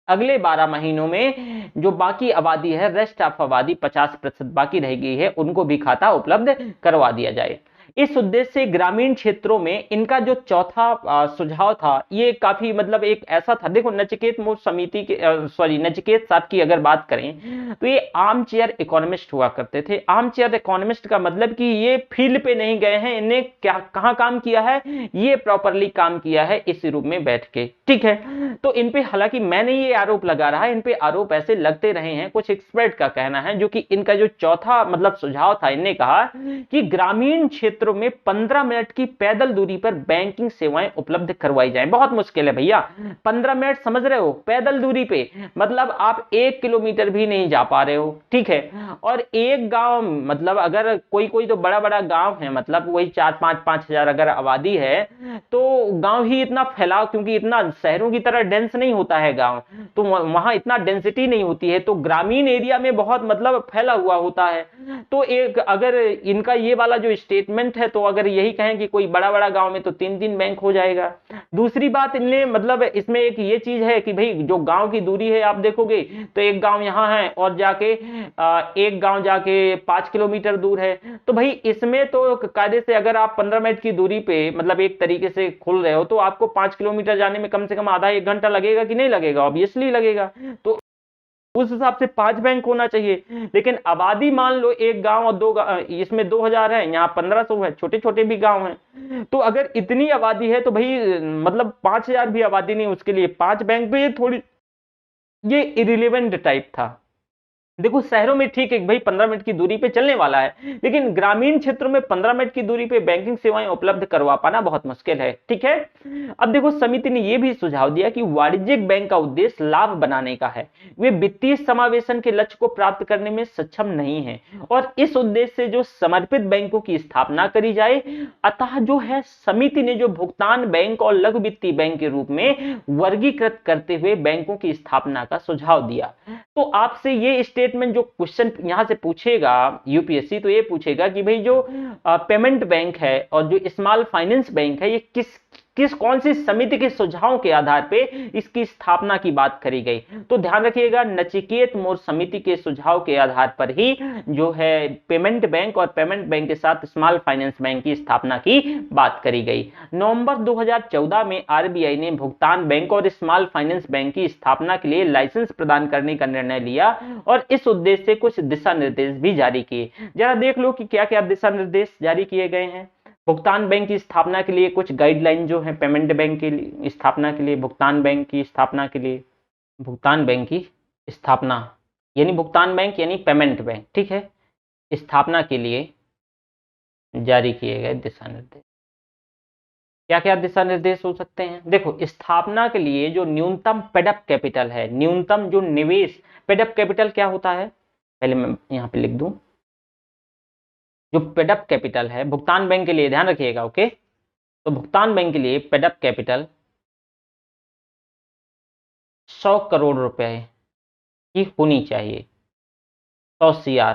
अगले 12 महीनों में जो बाकी आबादी है, रेस्ट ऑफ आबादी 50% बाकी रह गई है, उनको भी खाता उपलब्ध करवा दिया जाए। इस उद्देश्य से ग्रामीण क्षेत्रों में इनका जो चौथा सुझाव था, ये काफी मतलब एक ऐसा था। देखो नचिकेत मोर समिति के सॉरी नचिकेत साहब की अगर बात करें तो ये आर्म चेयर इकोनॉमिस्ट हुआ करते थे। आर्म चेयर इकोनॉमिस्ट का मतलब कि ये फील्ड पे नहीं गए हैं, इन्हें क्या कहाँ काम किया है, ये प्रॉपरली काम किया है इसी रूप में बैठ के, ठीक है। तो इन पे हालांकि मैंने ये आरोप लगा रहा है, इन पे आरोप ऐसे लगते रहे हैं, कुछ एक्सपर्ट का कहना है, जो कि इनका जो चौथा मतलब सुझाव था, इन्हें कहा कि ग्रामीण क्षेत्रों में 15 मिनट की पैदल दूरी पर बैंकिंग सेवाएं उपलब्ध करवाई जाएं। बहुत मुश्किल है भैया, 15 मिनट समझ रहे हो, पैदल दूरी पे, मतलब आप 1 किलोमीटर भी नहीं जा पा रहे हो, ठीक है। और एक गांव मतलब अगर कोई कोई तो बड़ा बड़ा गांव है, मतलब वही 4-5 हजार अगर आबादी है, तो गांव ही इतना फैलाव, क्योंकि इतना शहरों की तरह डेंस नहीं होता है गांव, तो वहां इतना डेंसिटी नहीं होती है, तो ग्रामीण एरिया में बहुत मतलब फैला हुआ होता है। तो एक अगर इनका ये वाला जो स्टेटमेंट है, तो अगर यही कहें कि कोई बड़ा बड़ा गांव में तो 3-3 बैंक हो जाएगा। दूसरी बात इनने मतलब इसमें एक ये चीज है कि भाई जो गांव की दूरी है आप देखोगे तो एक गांव यहाँ है और जाके एक गांव जाके 5 किलोमीटर दूर है, तो भाई इसमें तो कायदे से अगर आप 15 मिनट की दूरी पे मतलब एक तरीके से खुल रहे हो, तो आपको 5 किलोमीटर जाने में कम से कम आधा 1 घंटा लगेगा कि नहीं लगेगा, ऑब्वियसली लगेगा। तो उस हिसाब से 5 बैंक होना चाहिए। लेकिन आबादी मान लो एक गांव और इसमें 2000 है, यहाँ 1500 है, छोटे छोटे भी गांव हैं, तो अगर इतनी आबादी है तो भाई मतलब 5000 भी आबादी नहीं, उसके लिए 5 बैंक भी थोड़ी ये इरिलेवेंट टाइप था। देखो शहरों में ठीक है भाई 15 मिनट की दूरी पे चलने वाला है, लेकिन ग्रामीण क्षेत्रों में 15 मिनट की दूरी पे बैंकिंग सेवाएं उपलब्ध करवा पाना बहुत मुश्किल है, ठीक है। अब देखो समिति ने यह भी सुझाव दिया कि वाणिज्यिक बैंक का उद्देश्य लाभ बनाने का है, वे वित्तीय समावेशन के लक्ष्य को प्राप्त करने में सक्षम नहीं है, और इस उद्देश्य से जो समर्पित बैंकों की स्थापना करी जाए। अतः जो है समिति ने जो भुगतान बैंक और लघु वित्तीय बैंक के रूप में वर्गीकृत करते हुए बैंकों की स्थापना का सुझाव दिया। तो आपसे ये स्टेटमेंट जो क्वेश्चन यहां से पूछेगा यूपीएससी, तो ये पूछेगा कि भाई जो पेमेंट बैंक है और जो स्मॉल फाइनेंस बैंक है, ये किस किस कौन सी समिति के सुझावों के आधार पे इसकी स्थापना की बात करी गई। तो ध्यान रखिएगा नचिकेत मोर समिति के सुझाव के आधार पर ही जो है पेमेंट बैंक और पेमेंट बैंक के साथ स्मॉल फाइनेंस बैंक की स्थापना की बात करी गई। नवंबर 2014 में आरबीआई ने भुगतान बैंक और स्मॉल फाइनेंस बैंक की स्थापना के लिए लाइसेंस प्रदान करने का निर्णय लिया और इस उद्देश्य से कुछ दिशा निर्देश भी जारी किए। जरा देख लो कि क्या क्या दिशा निर्देश जारी किए गए हैं। भुगतान बैंक की स्थापना के लिए कुछ गाइडलाइन जो है, पेमेंट बैंक की स्थापना के लिए, भुगतान बैंक की स्थापना के लिए, भुगतान बैंक की स्थापना यानी भुगतान बैंक यानी पेमेंट बैंक, ठीक है, स्थापना के लिए जारी किए गए दिशा निर्देश। क्या क्या दिशा निर्देश हो सकते हैं? देखो स्थापना के लिए जो न्यूनतम पेडअप कैपिटल है, न्यूनतम जो निवेश, पेडअप कैपिटल क्या होता है पहले मैं यहां पे लिख दूं। जो पेडअप कैपिटल है भुगतान बैंक के लिए, ध्यान रखिएगा, ओके। तो भुगतान बैंक के लिए पेडअप कैपिटल 100 करोड़ रुपए की होनी चाहिए, 100 CR,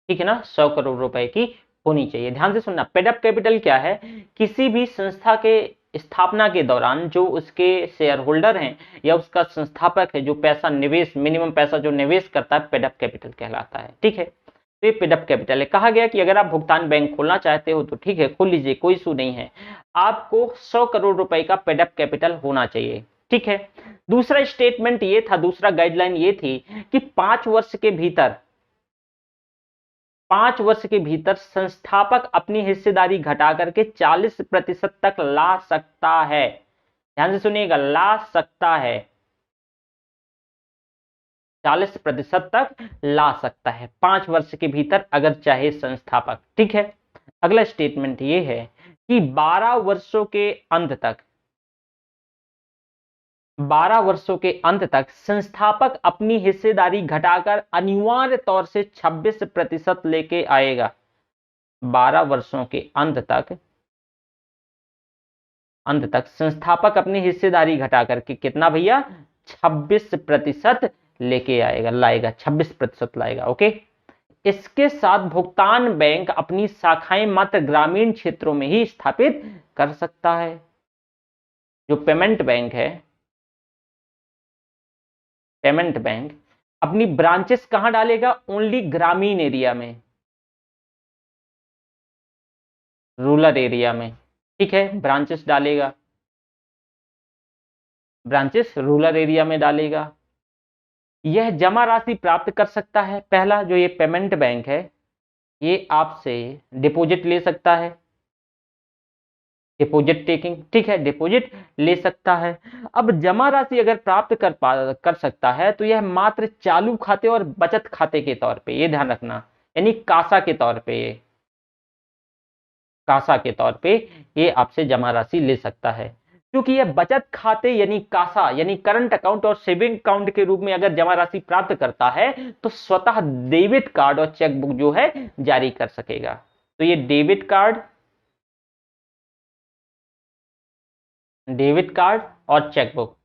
ठीक है ना, 100 करोड़ रुपए की होनी चाहिए। ध्यान से सुनना, पेडअप कैपिटल क्या है? किसी भी संस्था के स्थापना के दौरान जो उसके शेयर होल्डर हैं या उसका संस्थापक है, जो पैसा निवेश, मिनिमम पैसा जो निवेश करता है, पेडअप कैपिटल कहलाता है, ठीक है। तो ये पेडअप कैपिटल है। कहा गया कि अगर आप भुगतान बैंक खोलना चाहते हो तो ठीक है, खोल लीजिए, कोई इशू नहीं है, आपको 100 करोड़ रुपए का पेडअप कैपिटल होना चाहिए, ठीक है। दूसरा स्टेटमेंट ये था, दूसरा गाइडलाइन ये थी कि 5 वर्ष के भीतर संस्थापक अपनी हिस्सेदारी घटा करके 40% तक ला सकता है। ध्यान से सुनिएगा, ला सकता है, 40% तक ला सकता है 5 वर्ष के भीतर अगर चाहे संस्थापक, ठीक है। अगला स्टेटमेंट ये है कि 12 वर्षों के अंत तक, 12 वर्षों के अंत तक संस्थापक अपनी हिस्सेदारी घटाकर अनिवार्य तौर से 26% लेके आएगा। 12 वर्षों के अंत तक संस्थापक अपनी हिस्सेदारी घटा करके कितना भैया, 26% लेके आएगा, लाएगा, 26% लाएगा, ओके। इसके साथ भुगतान बैंक अपनी शाखाएं मात्र ग्रामीण क्षेत्रों में ही स्थापित कर सकता है। जो पेमेंट बैंक है, पेमेंट बैंक अपनी ब्रांचेस कहां डालेगा? ओनली ग्रामीण एरिया में, रूरल एरिया में, ठीक है, ब्रांचेस डालेगा, ब्रांचेस रूरल एरिया में डालेगा। यह जमा राशि प्राप्त कर सकता है, पहला जो ये पेमेंट बैंक है ये आपसे डिपॉजिट ले सकता है, डिपॉजिट टेकिंग, ठीक है, डिपॉजिट ले सकता है। अब जमा राशि अगर प्राप्त कर सकता है तो यह मात्र चालू खाते और बचत खाते के तौर पे, ये ध्यान रखना, यानी कासा के तौर पे, ये कासा के तौर पे ये आपसे जमा राशि ले सकता है। क्योंकि यह बचत खाते यानी कासा यानी करंट अकाउंट और सेविंग अकाउंट के रूप में अगर जमा राशि प्राप्त करता है तो स्वतः डेबिट कार्ड और चेकबुक जो है जारी कर सकेगा। तो ये डेबिट कार्ड और चेकबुक,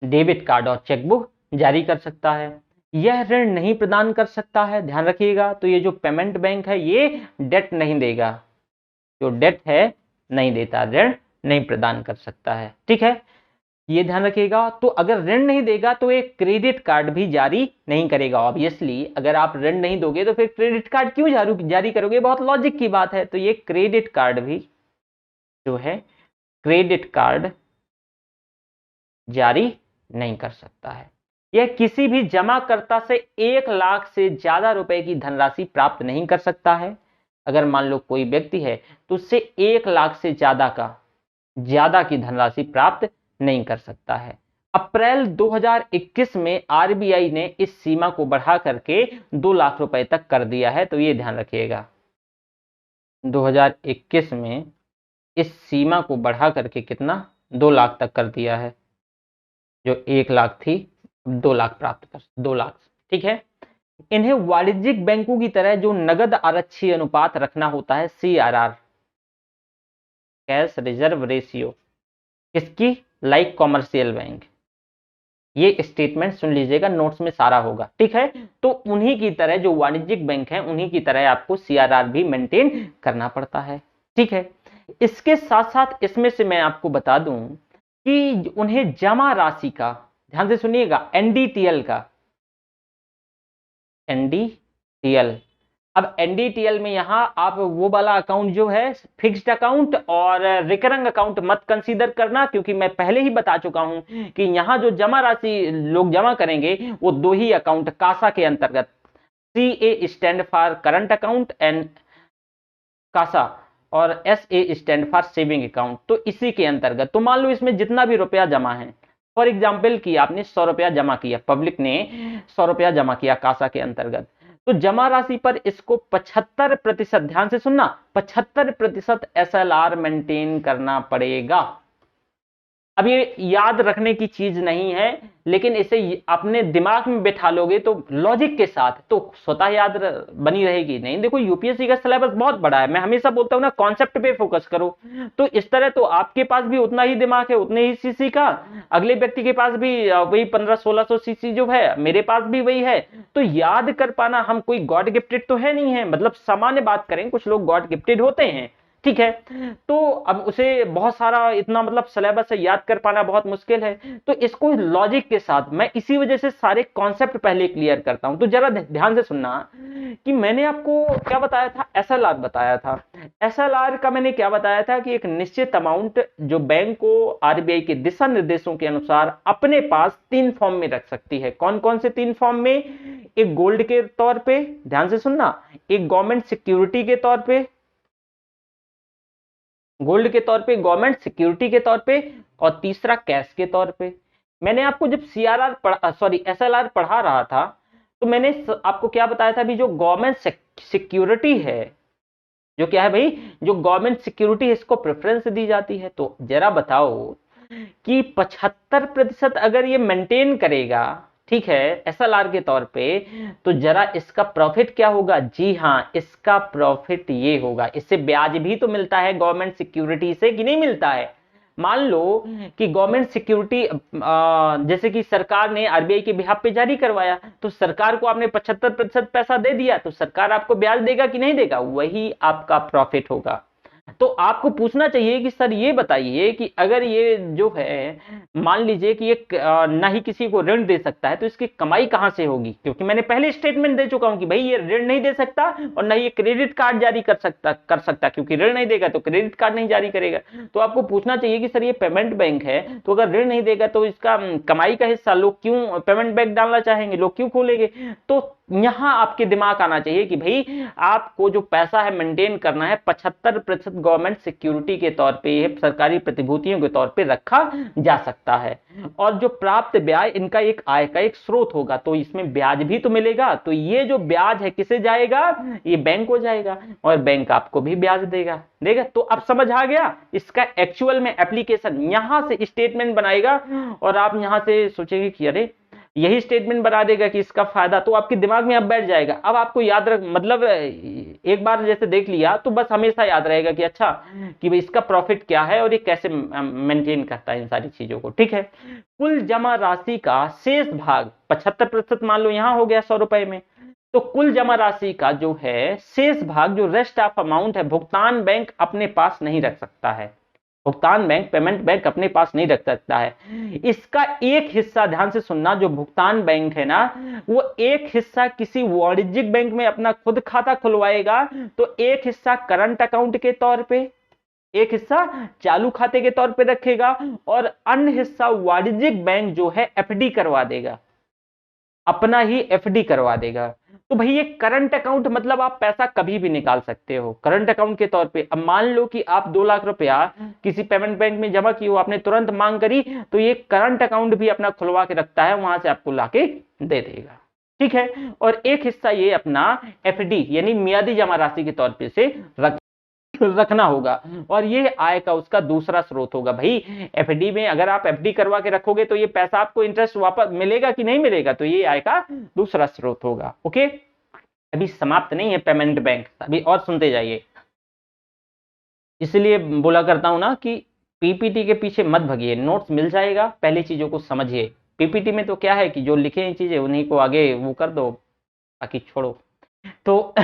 डेबिट कार्ड और चेकबुक जारी कर सकता है। यह ऋण नहीं प्रदान कर सकता है, ध्यान रखिएगा। तो ये जो पेमेंट बैंक है ये डेट नहीं देगा, जो डेट है नहीं देता, ऋण नहीं प्रदान कर सकता है, ठीक है, ये ध्यान रखिएगा। तो अगर ऋण नहीं देगा तो एक क्रेडिट कार्ड भी जारी नहीं करेगा। ऑब्वियसली अगर आप ऋण नहीं दोगे तो फिर क्रेडिट कार्ड क्यों जारी करोगे? बहुत लॉजिक की बात है। तो ये क्रेडिट कार्ड भी जो है क्रेडिट कार्ड जारी नहीं कर सकता है। यह किसी भी जमाकर्ता से 1 लाख से ज्यादा रुपए की धनराशि प्राप्त नहीं कर सकता है। अगर मान लो कोई व्यक्ति है तो उससे 1 लाख से ज्यादा की धनराशि प्राप्त नहीं कर सकता है। अप्रैल 2021 में आरबीआई ने इस सीमा को बढ़ा करके 2 लाख रुपए तक कर दिया है। तो ये ध्यान रखिएगा, 2021 में इस सीमा को बढ़ा करके कितना, 2 लाख तक कर दिया है। जो 1 लाख थी 2 लाख प्राप्त कर 2 लाख, ठीक है। इन्हें वाणिज्यिक बैंकों की तरह जो नगद आरक्षी अनुपात रखना होता है, CRR, कैश रिजर्व रेशियो, इसकी लाइक कॉमर्शियल बैंक, ये स्टेटमेंट सुन लीजिएगा, नोट्स में सारा होगा, ठीक है। तो उन्हीं की तरह जो वाणिज्यिक बैंक है उन्हीं की तरह आपको CRR भी मेंटेन करना पड़ता है, ठीक है। इसके साथ साथ इसमें से मैं आपको बता दूं कि उन्हें जमा राशि का, ध्यान से सुनिएगा, NDTL का, NDTL, अब NDTL में यहां आप वो वाला अकाउंट जो है फिक्स्ड अकाउंट और रिकरिंग अकाउंट मत कंसीडर करना, क्योंकि मैं पहले ही बता चुका हूं कि यहां जो जमा राशि लोग जमा करेंगे वो 2 ही अकाउंट कासा के अंतर्गत, CA stand for current account and CASA, और SA stand for saving account. तो इसी के अंतर्गत, तो मान लो इसमें जितना भी रुपया जमा है, फॉर एग्जाम्पल कि आपने 100 रुपया जमा किया, पब्लिक ने 100 रुपया जमा किया कासा के अंतर्गत, तो जमा राशि पर इसको 75%, ध्यान से सुनना, 75% SLR मेंटेन करना पड़ेगा। अब ये याद रखने की चीज नहीं है, लेकिन इसे अपने दिमाग में बैठा लोगे तो लॉजिक के साथ तो स्वतः याद बनी रहेगी। नहीं, देखो यूपीएससी का सिलेबस बहुत बड़ा है, मैं हमेशा बोलता हूं ना, कॉन्सेप्ट पे फोकस करो। तो इस तरह तो आपके पास भी उतना ही दिमाग है, उतने ही सीसी का, अगले व्यक्ति के पास भी वही 1500-1600 सीसी जो है, मेरे पास भी वही है। तो याद कर पाना, हम कोई गॉड गिफ्टेड तो है नहीं है, मतलब सामान्य बात करें, कुछ लोग गॉड गिफ्टेड होते हैं, ठीक है। तो अब उसे बहुत सारा इतना मतलब सिलेबस से याद कर पाना बहुत मुश्किल है। तो इसको लॉजिक के साथ, मैं इसी वजह से सारे कॉन्सेप्ट पहले क्लियर करता हूं। तो जरा ध्यान से सुनना कि मैंने आपको क्या बताया था, SLR बताया था। SLR का मैंने क्या बताया था कि एक निश्चित अमाउंट जो बैंक को आरबीआई के दिशा निर्देशों के अनुसार अपने पास 3 फॉर्म में रख सकती है। कौन कौन से 3 फॉर्म में? एक गोल्ड के तौर पे, ध्यान से सुनना, एक गवर्नमेंट सिक्योरिटी के तौर पे, गोल्ड के तौर पे, गवर्नमेंट सिक्योरिटी के तौर पे, और तीसरा कैश के तौर पे। मैंने आपको जब SLR पढ़ा रहा था तो मैंने आपको क्या बताया था, अभी जो गवर्नमेंट सिक्योरिटी है, जो क्या है भाई, जो गवर्नमेंट सिक्योरिटी है, इसको प्रेफरेंस दी जाती है। तो जरा बताओ कि 75% अगर ये मेंटेन करेगा, ठीक है, SLR के तौर पे, तो जरा इसका प्रॉफिट क्या होगा? जी हाँ, इसका प्रॉफिट ये होगा, इससे ब्याज भी तो मिलता है गवर्नमेंट सिक्योरिटी से, कि नहीं मिलता है? मान लो कि गवर्नमेंट सिक्योरिटी जैसे कि सरकार ने आरबीआई के बिहाफ पे जारी करवाया, तो सरकार को आपने 75% पैसा दे दिया, तो सरकार आपको ब्याज देगा कि नहीं देगा? वही आपका प्रॉफिट होगा। तो आपको पूछना चाहिए कि सर ये बताइए कि अगर ये जो है मान लीजिए कि ये ना ही किसी को ऋण दे सकता है तो इसकी कमाई कहां से होगी, क्योंकि मैंने पहले स्टेटमेंट दे चुका हूं कि भाई ये ऋण नहीं दे सकता और ना ये क्रेडिट कार्ड जारी कर सकता क्योंकि ऋण नहीं देगा तो क्रेडिट कार्ड नहीं जारी करेगा। तो आपको पूछना चाहिए कि सर ये पेमेंट बैंक है तो अगर ऋण नहीं देगा तो इसका कमाई का हिस्सा लोग क्यों पेमेंट बैंक डालना चाहेंगे, लोग क्यों खोलेंगे। तो यहां आपके दिमाग आना चाहिए कि भाई आपको जो पैसा है मेंटेन करना है 75% गवर्नमेंट सिक्योरिटी के तौर पे, सरकारी प्रतिभूतियों के तौर पे रखा जा सकता है और जो प्राप्त ब्याज इनका एक आय का एक स्रोत होगा तो इसमें ब्याज भी तो मिलेगा। तो ये जो ब्याज है किसे जाएगा, ये बैंक को जाएगा और बैंक आपको भी ब्याज देगा देगा। तो अब समझ आ गया इसका एक्चुअल में एप्लीकेशन, यहां से स्टेटमेंट बनाएगा और आप यहां से सोचेंगे कि अरे यही स्टेटमेंट बना देगा कि इसका फायदा, तो आपके दिमाग में अब बैठ जाएगा। अब आपको याद रख मतलब एक बार जैसे देख लिया तो बस हमेशा याद रहेगा कि अच्छा कि भाई इसका प्रॉफिट क्या है और ये कैसे मेंटेन करता है इन सारी चीजों को। ठीक है, कुल जमा राशि का शेष भाग 75% मान लो यहां हो गया 100 रुपए में, तो कुल जमा राशि का जो है शेष भाग जो रेस्ट ऑफ अमाउंट है भुगतान बैंक अपने पास नहीं रख सकता है, भुगतान बैंक पेमेंट बैंक अपने पास नहीं रख सकता है। इसका एक हिस्सा ध्यान से सुनना, जो भुगतान बैंक है ना वो एक हिस्सा किसी वाणिज्यिक बैंक में अपना खुद खाता खुलवाएगा, तो एक हिस्सा करंट अकाउंट के तौर पे, एक हिस्सा चालू खाते के तौर पे रखेगा और अन्य हिस्सा वाणिज्यिक बैंक जो है एफडी करवा देगा, अपना ही एफडी करवा देगा। तो भाई ये करंट अकाउंट मतलब आप पैसा कभी भी निकाल सकते हो करंट अकाउंट के तौर पे। अब मान लो कि आप 2 लाख रुपया किसी पेमेंट बैंक में जमा किए हो, आपने तुरंत मांग करी, तो ये करंट अकाउंट भी अपना खुलवा के रखता है, वहां से आपको लाके दे देगा। ठीक है, और एक हिस्सा ये अपना एफडी यानी मियादी जमा राशि के तौर पे से रखना होगा और ये आय का उसका दूसरा स्रोत होगा। भाई एफडी में अगर आप एफडी करवा के रखोगे तो ये पैसा आपको इंटरेस्ट वापस मिलेगा कि नहीं मिलेगा, तो ये आय का दूसरा स्रोत होगा। ओके, अभी समाप्त नहीं है पेमेंट बैंक, अभी और सुनते जाइए। इसलिए बोला करता हूं ना कि पीपीटी के पीछे मत भगिए, नोट्स मिल जाएगा, पहली चीजों को समझिए। पीपीटी में तो क्या है कि जो लिखे हैं चीजें उन्हीं को आगे वो कर दो, बाकी छोड़ो। तो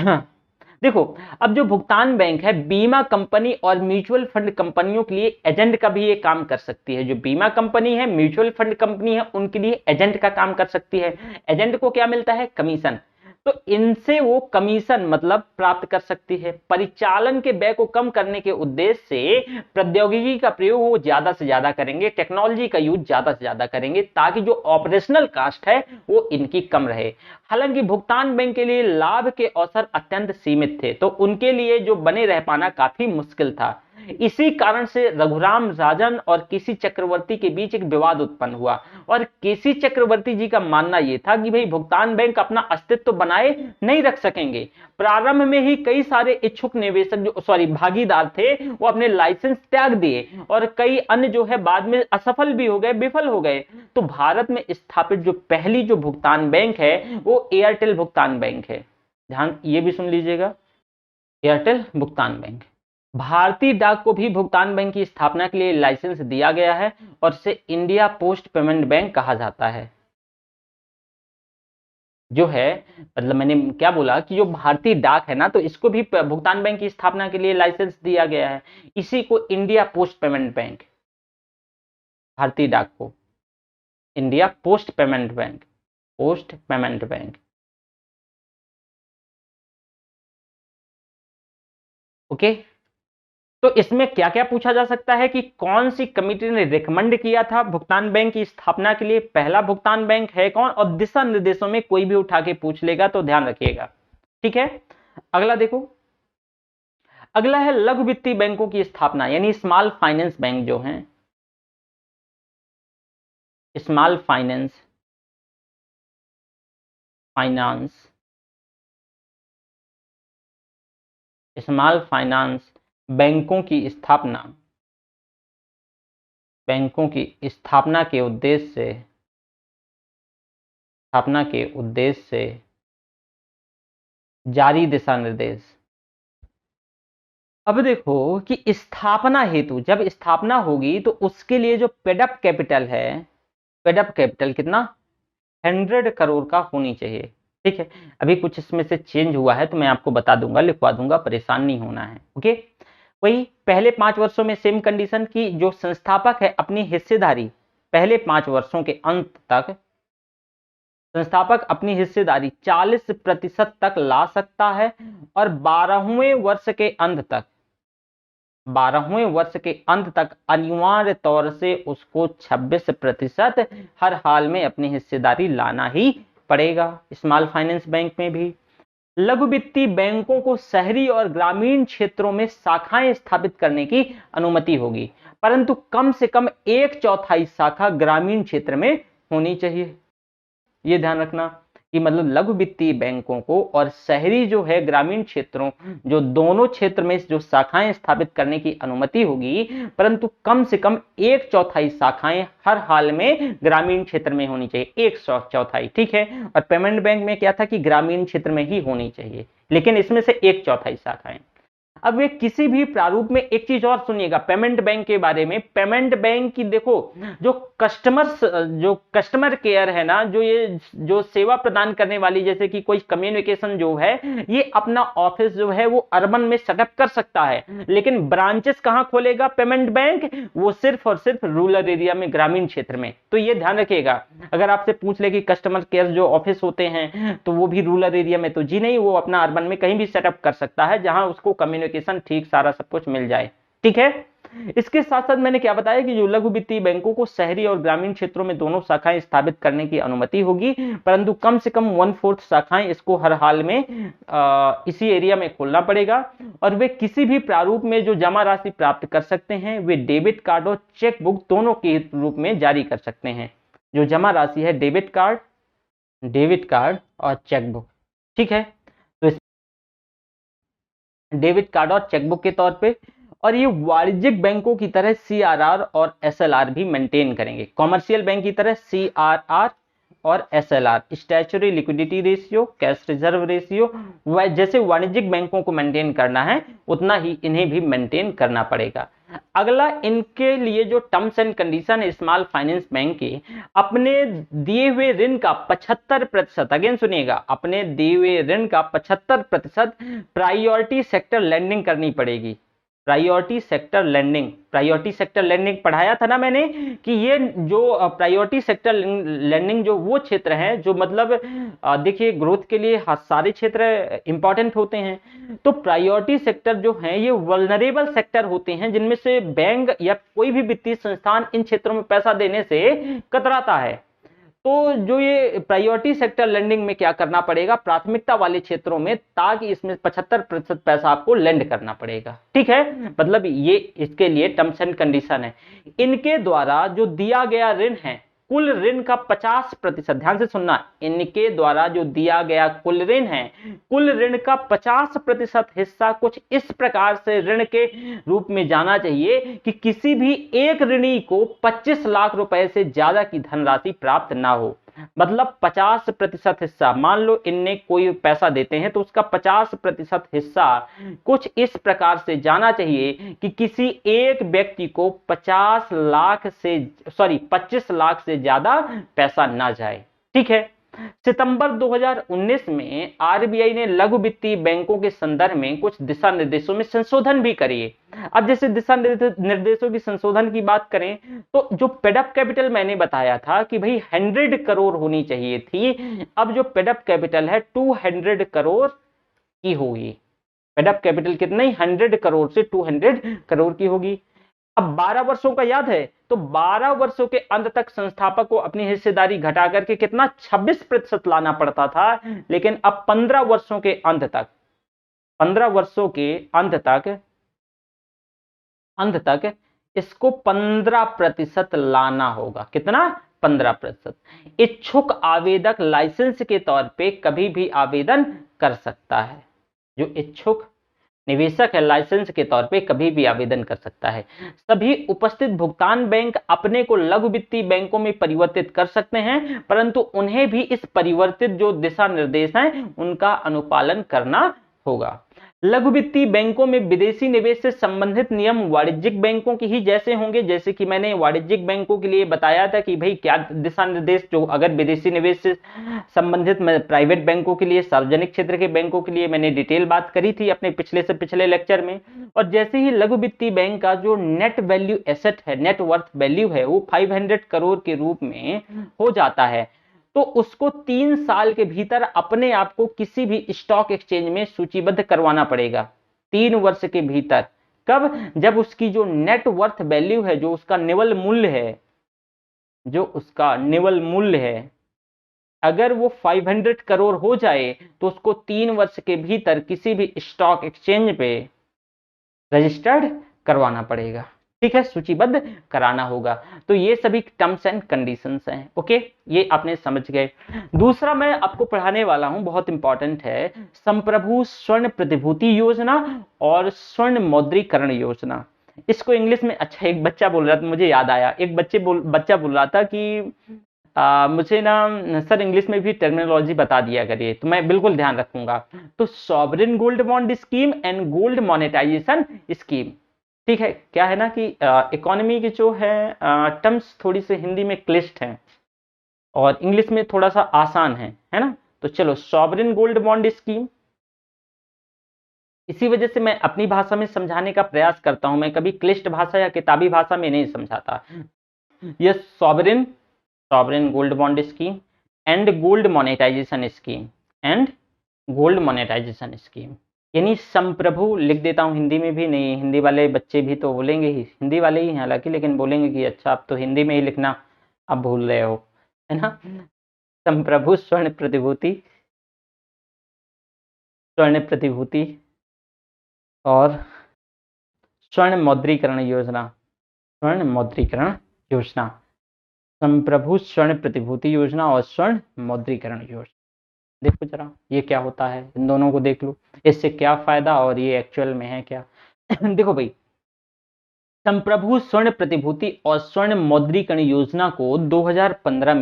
देखो, अब जो भुगतान बैंक है बीमा कंपनी और म्यूचुअल फंड कंपनियों के लिए एजेंट का भी ये काम कर सकती है। जो बीमा कंपनी है म्यूचुअल फंड कंपनी है उनके लिए एजेंट का काम कर सकती है। एजेंट को क्या मिलता है, कमीशन, तो इनसे वो कमीशन मतलब प्राप्त कर सकती है। परिचालन के व्यय को कम करने के उद्देश्य से प्रौद्योगिकी का प्रयोग वो ज्यादा से ज्यादा करेंगे, टेक्नोलॉजी का यूज ज्यादा से ज्यादा करेंगे ताकि जो ऑपरेशनल कास्ट है वो इनकी कम रहे। हालांकि भुगतान बैंक के लिए लाभ के अवसर अत्यंत सीमित थे, तो उनके लिए जो बने रह पाना काफी मुश्किल था। इसी कारण से रघुराम राजन और केसी चक्रवर्ती के बीच एक विवाद उत्पन्न हुआ और केसी चक्रवर्ती जी का मानना यह था कि भाई भुगतान बैंक अपना अस्तित्व बनाए नहीं रख सकेंगे। प्रारंभ में ही कई सारे इच्छुक निवेशक जो भागीदार थे वो अपने लाइसेंस त्याग दिए और कई अन्य जो है बाद में असफल भी हो गए, विफल हो गए। तो भारत में स्थापित जो पहली जो भुगतान बैंक है वो एयरटेल भुगतान बैंक है। ध्यान ये भी सुन लीजिएगा, एयरटेल भुगतान बैंक। भारतीय डाक को भी भुगतान बैंक की स्थापना के लिए लाइसेंस दिया गया है और इसे इंडिया पोस्ट पेमेंट बैंक कहा जाता है। जो है मतलब मैंने क्या बोला कि जो भारतीय डाक है ना तो इसको भी भुगतान बैंक की स्थापना के लिए लाइसेंस दिया गया है, इसी को इंडिया पोस्ट पेमेंट बैंक, भारतीय डाक को India post payment bank, post payment bank. Okay, तो इसमें क्या क्या पूछा जा सकता है कि कौन सी कमिटी ने रिकमेंड किया था भुगतान बैंक की स्थापना के लिए, पहला भुगतान बैंक है कौन, और दिशा निर्देशों में कोई भी उठा के पूछ लेगा तो ध्यान रखिएगा। ठीक है, अगला देखो, अगला है लघु वित्तीय बैंकों की स्थापना यानी स्मॉल फाइनेंस बैंक जो हैं, स्मॉल फाइनेंस स्मॉल फाइनेंस बैंकों की स्थापना, बैंकों की स्थापना के उद्देश्य से जारी दिशा निर्देश। अब देखो कि स्थापना हेतु जब स्थापना होगी तो उसके लिए जो पेडअप कैपिटल है, पेडअप कैपिटल कितना 100 करोड़ का होनी चाहिए। ठीक है, अभी कुछ इसमें से चेंज हुआ है तो मैं आपको बता दूंगा, लिखवा दूंगा, परेशान नहीं होना है। ओके, वही पहले 5 वर्षों में सेम कंडीशन की जो संस्थापक है अपनी हिस्सेदारी पहले 5 वर्षों के अंत तक संस्थापक अपनी हिस्सेदारी 40% तक ला सकता है और 12वें वर्ष के अंत तक अनिवार्य तौर से उसको 26% हर हाल में अपनी हिस्सेदारी लाना ही पड़ेगा। स्मॉल फाइनेंस बैंक में भी लघु वित्तीय बैंकों को शहरी और ग्रामीण क्षेत्रों में शाखाएं स्थापित करने की अनुमति होगी, परंतु कम से कम 1/4 शाखा ग्रामीण क्षेत्र में होनी चाहिए। ये ध्यान रखना कि मतलब लघु वित्तीय बैंकों को और शहरी जो है ग्रामीण क्षेत्रों जो दोनों क्षेत्र में जो शाखाएं स्थापित करने की अनुमति होगी, परंतु कम से कम 1/4 शाखाएं हर हाल में ग्रामीण क्षेत्र में होनी चाहिए, 1/4। ठीक है। और पेमेंट बैंक में क्या था कि ग्रामीण क्षेत्र में ही होनी चाहिए, लेकिन इसमें से 1/4 शाखाएं। अब वे किसी भी प्रारूप में एक चीज और सुनिएगा पेमेंट बैंक के बारे में। पेमेंट बैंक की देखो जो कस्टमर केयर है ना, जो सेवा प्रदान करने वाली, जैसे कि कोई कम्युनिकेशन जो है, ये अपना ऑफिस जो है वो अर्बन में सेटअप कर सकता है, लेकिन ब्रांचेस कहां खोलेगा पेमेंट बैंक? वो सिर्फ और सिर्फ रूरल एरिया में, ग्रामीण क्षेत्र में। तो ये ध्यान रखिएगा, अगर आपसे पूछ ले कि कस्टमर केयर जो ऑफिस होते हैं तो वो भी रूरल एरिया में, तो जी नहीं, वो अपना अर्बन में कहीं भी सेटअप कर सकता है जहां उसको कम्युनिकेशन ठीक सारा सब कुछ मिल जाए। ठीक है। इसके साथ साथ मैंने क्या बताया कि जो लघु वित्तीय बैंकों को शहरी और ग्रामीण क्षेत्रों में दोनों शाखाएं स्थापित करने की अनुमति होगी, परंतु कम से कम 1/4 शाखाएं इसको हर हाल में इसी एरिया में खोलना पड़ेगा। और वे किसी भी प्रारूप में जो जमा राशि प्राप्त कर सकते हैं वे डेबिट कार्ड और चेक बुक दोनों के रूप में जारी कर सकते हैं। जो जमा राशि है डेबिट कार्ड और चेक बुक। ठीक है। तो डेबिट कार्ड और चेकबुक के तौर पे, और ये वाणिज्यिक बैंकों की तरह सीआरआर और एसएलआर भी मेंटेन करेंगे। कॉमर्शियल बैंक की तरह सीआरआर और SLR, statutory liquidity ratio, cash reserve ratio, जैसे वाणिज्यिक बैंकों को मेंटेन करना है उतना ही इन्हें भी मेंटेन करना पड़ेगा। अगला, इनके लिए जो टर्म्स एंड कंडीशन है स्मॉल फाइनेंस बैंक के, अपने दिए हुए ऋण का 75%, अगेन सुनिएगा, अपने दिए हुए ऋण का 75% प्रायोरिटी सेक्टर लेंडिंग करनी पड़ेगी। प्रायोरिटी सेक्टर लेंडिंग पढ़ाया था ना मैंने कि ये जो प्रायोरिटी सेक्टर लेंडिंग जो वो क्षेत्र है जो मतलब देखिए ग्रोथ के लिए सारे क्षेत्र इंपॉर्टेंट होते हैं। तो प्रायोरिटी सेक्टर जो है ये वल्नरेबल सेक्टर होते हैं जिनमें से बैंक या कोई भी वित्तीय संस्थान इन क्षेत्रों में पैसा देने से कतराता है। तो जो ये प्रायोरिटी सेक्टर लेंडिंग में क्या करना पड़ेगा, प्राथमिकता वाले क्षेत्रों में, ताकि इसमें 75% पैसा आपको लेंड करना पड़ेगा। ठीक है। मतलब ये इसके लिए टर्म्स एंड कंडीशन है। इनके द्वारा जो दिया गया ऋण है, कुल ऋण का 50%, ध्यान से सुनना, इनके द्वारा जो दिया गया कुल ऋण है, कुल ऋण का 50% हिस्सा कुछ इस प्रकार से ऋण के रूप में जाना चाहिए कि किसी भी एक ऋणी को 25 लाख रुपए से ज्यादा की धनराशि प्राप्त ना हो। मतलब 50% हिस्सा, मान लो इनने कोई पैसा देते हैं तो उसका 50% हिस्सा कुछ इस प्रकार से जाना चाहिए कि किसी एक व्यक्ति को 25 लाख से ज्यादा पैसा ना जाए। ठीक है। सितंबर 2019 में आरबीआई ने लघु वित्तीय बैंकों के संदर्भ में कुछ दिशा निर्देशों में संशोधन भी करिए। अब जैसे दिशा निर्देशों की संशोधन की बात करें तो जो पेडअप कैपिटल मैंने बताया था कि भाई 100 करोड़ होनी चाहिए थी, अब जो पेडअप कैपिटल है 200 करोड़ की होगी। पेडअप कैपिटल कितनी, 100 करोड़ से 200 करोड़ की होगी। अब 12 वर्षों का याद है, तो 12 वर्षों के अंत तक संस्थापक को अपनी हिस्सेदारी घटा करके कितना 26% लाना पड़ता था, लेकिन अब 15 वर्षों के अंत तक इसको 15% लाना होगा। कितना? 15%। इच्छुक आवेदक लाइसेंस के तौर पे कभी भी आवेदन कर सकता है। जो इच्छुक निवेशक है लाइसेंस के तौर पे कभी भी आवेदन कर सकता है। सभी उपस्थित भुगतान बैंक अपने को लघु वित्तीय बैंकों में परिवर्तित कर सकते हैं, परंतु उन्हें भी इस परिवर्तित जो दिशा निर्देश हैं उनका अनुपालन करना होगा। लघु वित्तीय बैंकों में विदेशी निवेश से संबंधित नियम वाणिज्यिक बैंकों के ही जैसे होंगे, जैसे कि मैंने वाणिज्यिक बैंकों के लिए बताया था कि भाई क्या दिशा निर्देश, जो अगर विदेशी निवेश से संबंधित प्राइवेट बैंकों के लिए, सार्वजनिक क्षेत्र के बैंकों के लिए मैंने डिटेल बात करी थी अपने पिछले से पिछले लेक्चर में। और जैसे ही लघु वित्तीय बैंक का जो नेट वैल्यू एसेट है, नेट वर्थ वैल्यू है, वो 500 करोड़ के रूप में हो जाता है, तो उसको 3 साल के भीतर अपने आप को किसी भी स्टॉक एक्सचेंज में सूचीबद्ध करवाना पड़ेगा, 3 वर्ष के भीतर। कब? जब उसकी जो नेट वर्थ वैल्यू है, जो उसका निवल मूल्य है, जो उसका निवल मूल्य है, अगर वो 500 करोड़ हो जाए तो उसको 3 वर्ष के भीतर किसी भी स्टॉक एक्सचेंज पे रजिस्टर्ड करवाना पड़ेगा। ठीक है, सूचीबद्ध कराना होगा। तो ये सभी टर्म्स एंड कंडीशंस हैं। ओके, ये आपने समझ गए। दूसरा मैं आपको पढ़ाने वाला हूं, बहुत इंपॉर्टेंट है, संप्रभु स्वर्ण प्रतिभूति योजना और स्वर्ण मौद्रीकरण योजना। इसको इंग्लिश में, अच्छा एक बच्चा बोल रहा था, मुझे याद आया, एक बच्चा बोल रहा था कि मुझे ना सर इंग्लिश में भी टर्मिनोलॉजी बता दिया करिए, तो मैं बिल्कुल ध्यान रखूंगा। तो sovereign gold bond scheme and gold monetisation scheme. ठीक है, क्या है ना कि इकोनॉमी की जो है टर्म्स थोड़ी सी हिंदी में क्लिष्ट हैं और इंग्लिश में थोड़ा सा आसान है ना। तो चलो, सॉवरेन गोल्ड बॉन्ड स्कीम, इसी वजह से मैं अपनी भाषा में समझाने का प्रयास करता हूं, मैं कभी क्लिष्ट भाषा या किताबी भाषा में नहीं समझाता। ये sovereign gold bond scheme and gold monetisation scheme, and gold monetisation scheme, यानी संप्रभु लिख देता हूं हिंदी में भी, नहीं हिंदी वाले बच्चे भी तो बोलेंगे ही, हिंदी वाले ही हैं हालांकि, लेकिन बोलेंगे कि अच्छा आप तो हिंदी में ही लिखना आप भूल रहे हो, है ना। संप्रभु स्वर्ण प्रतिभूति और स्वर्ण मौद्रीकरण योजना, संप्रभु स्वर्ण प्रतिभूति योजना और स्वर्ण मौद्रीकरण योजना। देखो जरा ये क्या होता है, इन दोनों को देख लो, इससे क्या फायदा और ये एक्चुअल में है क्या। देखो भाई, संप्रभु स्वर्ण प्रतिभूति और स्वर्ण मौद्रीकरण योजना को 2015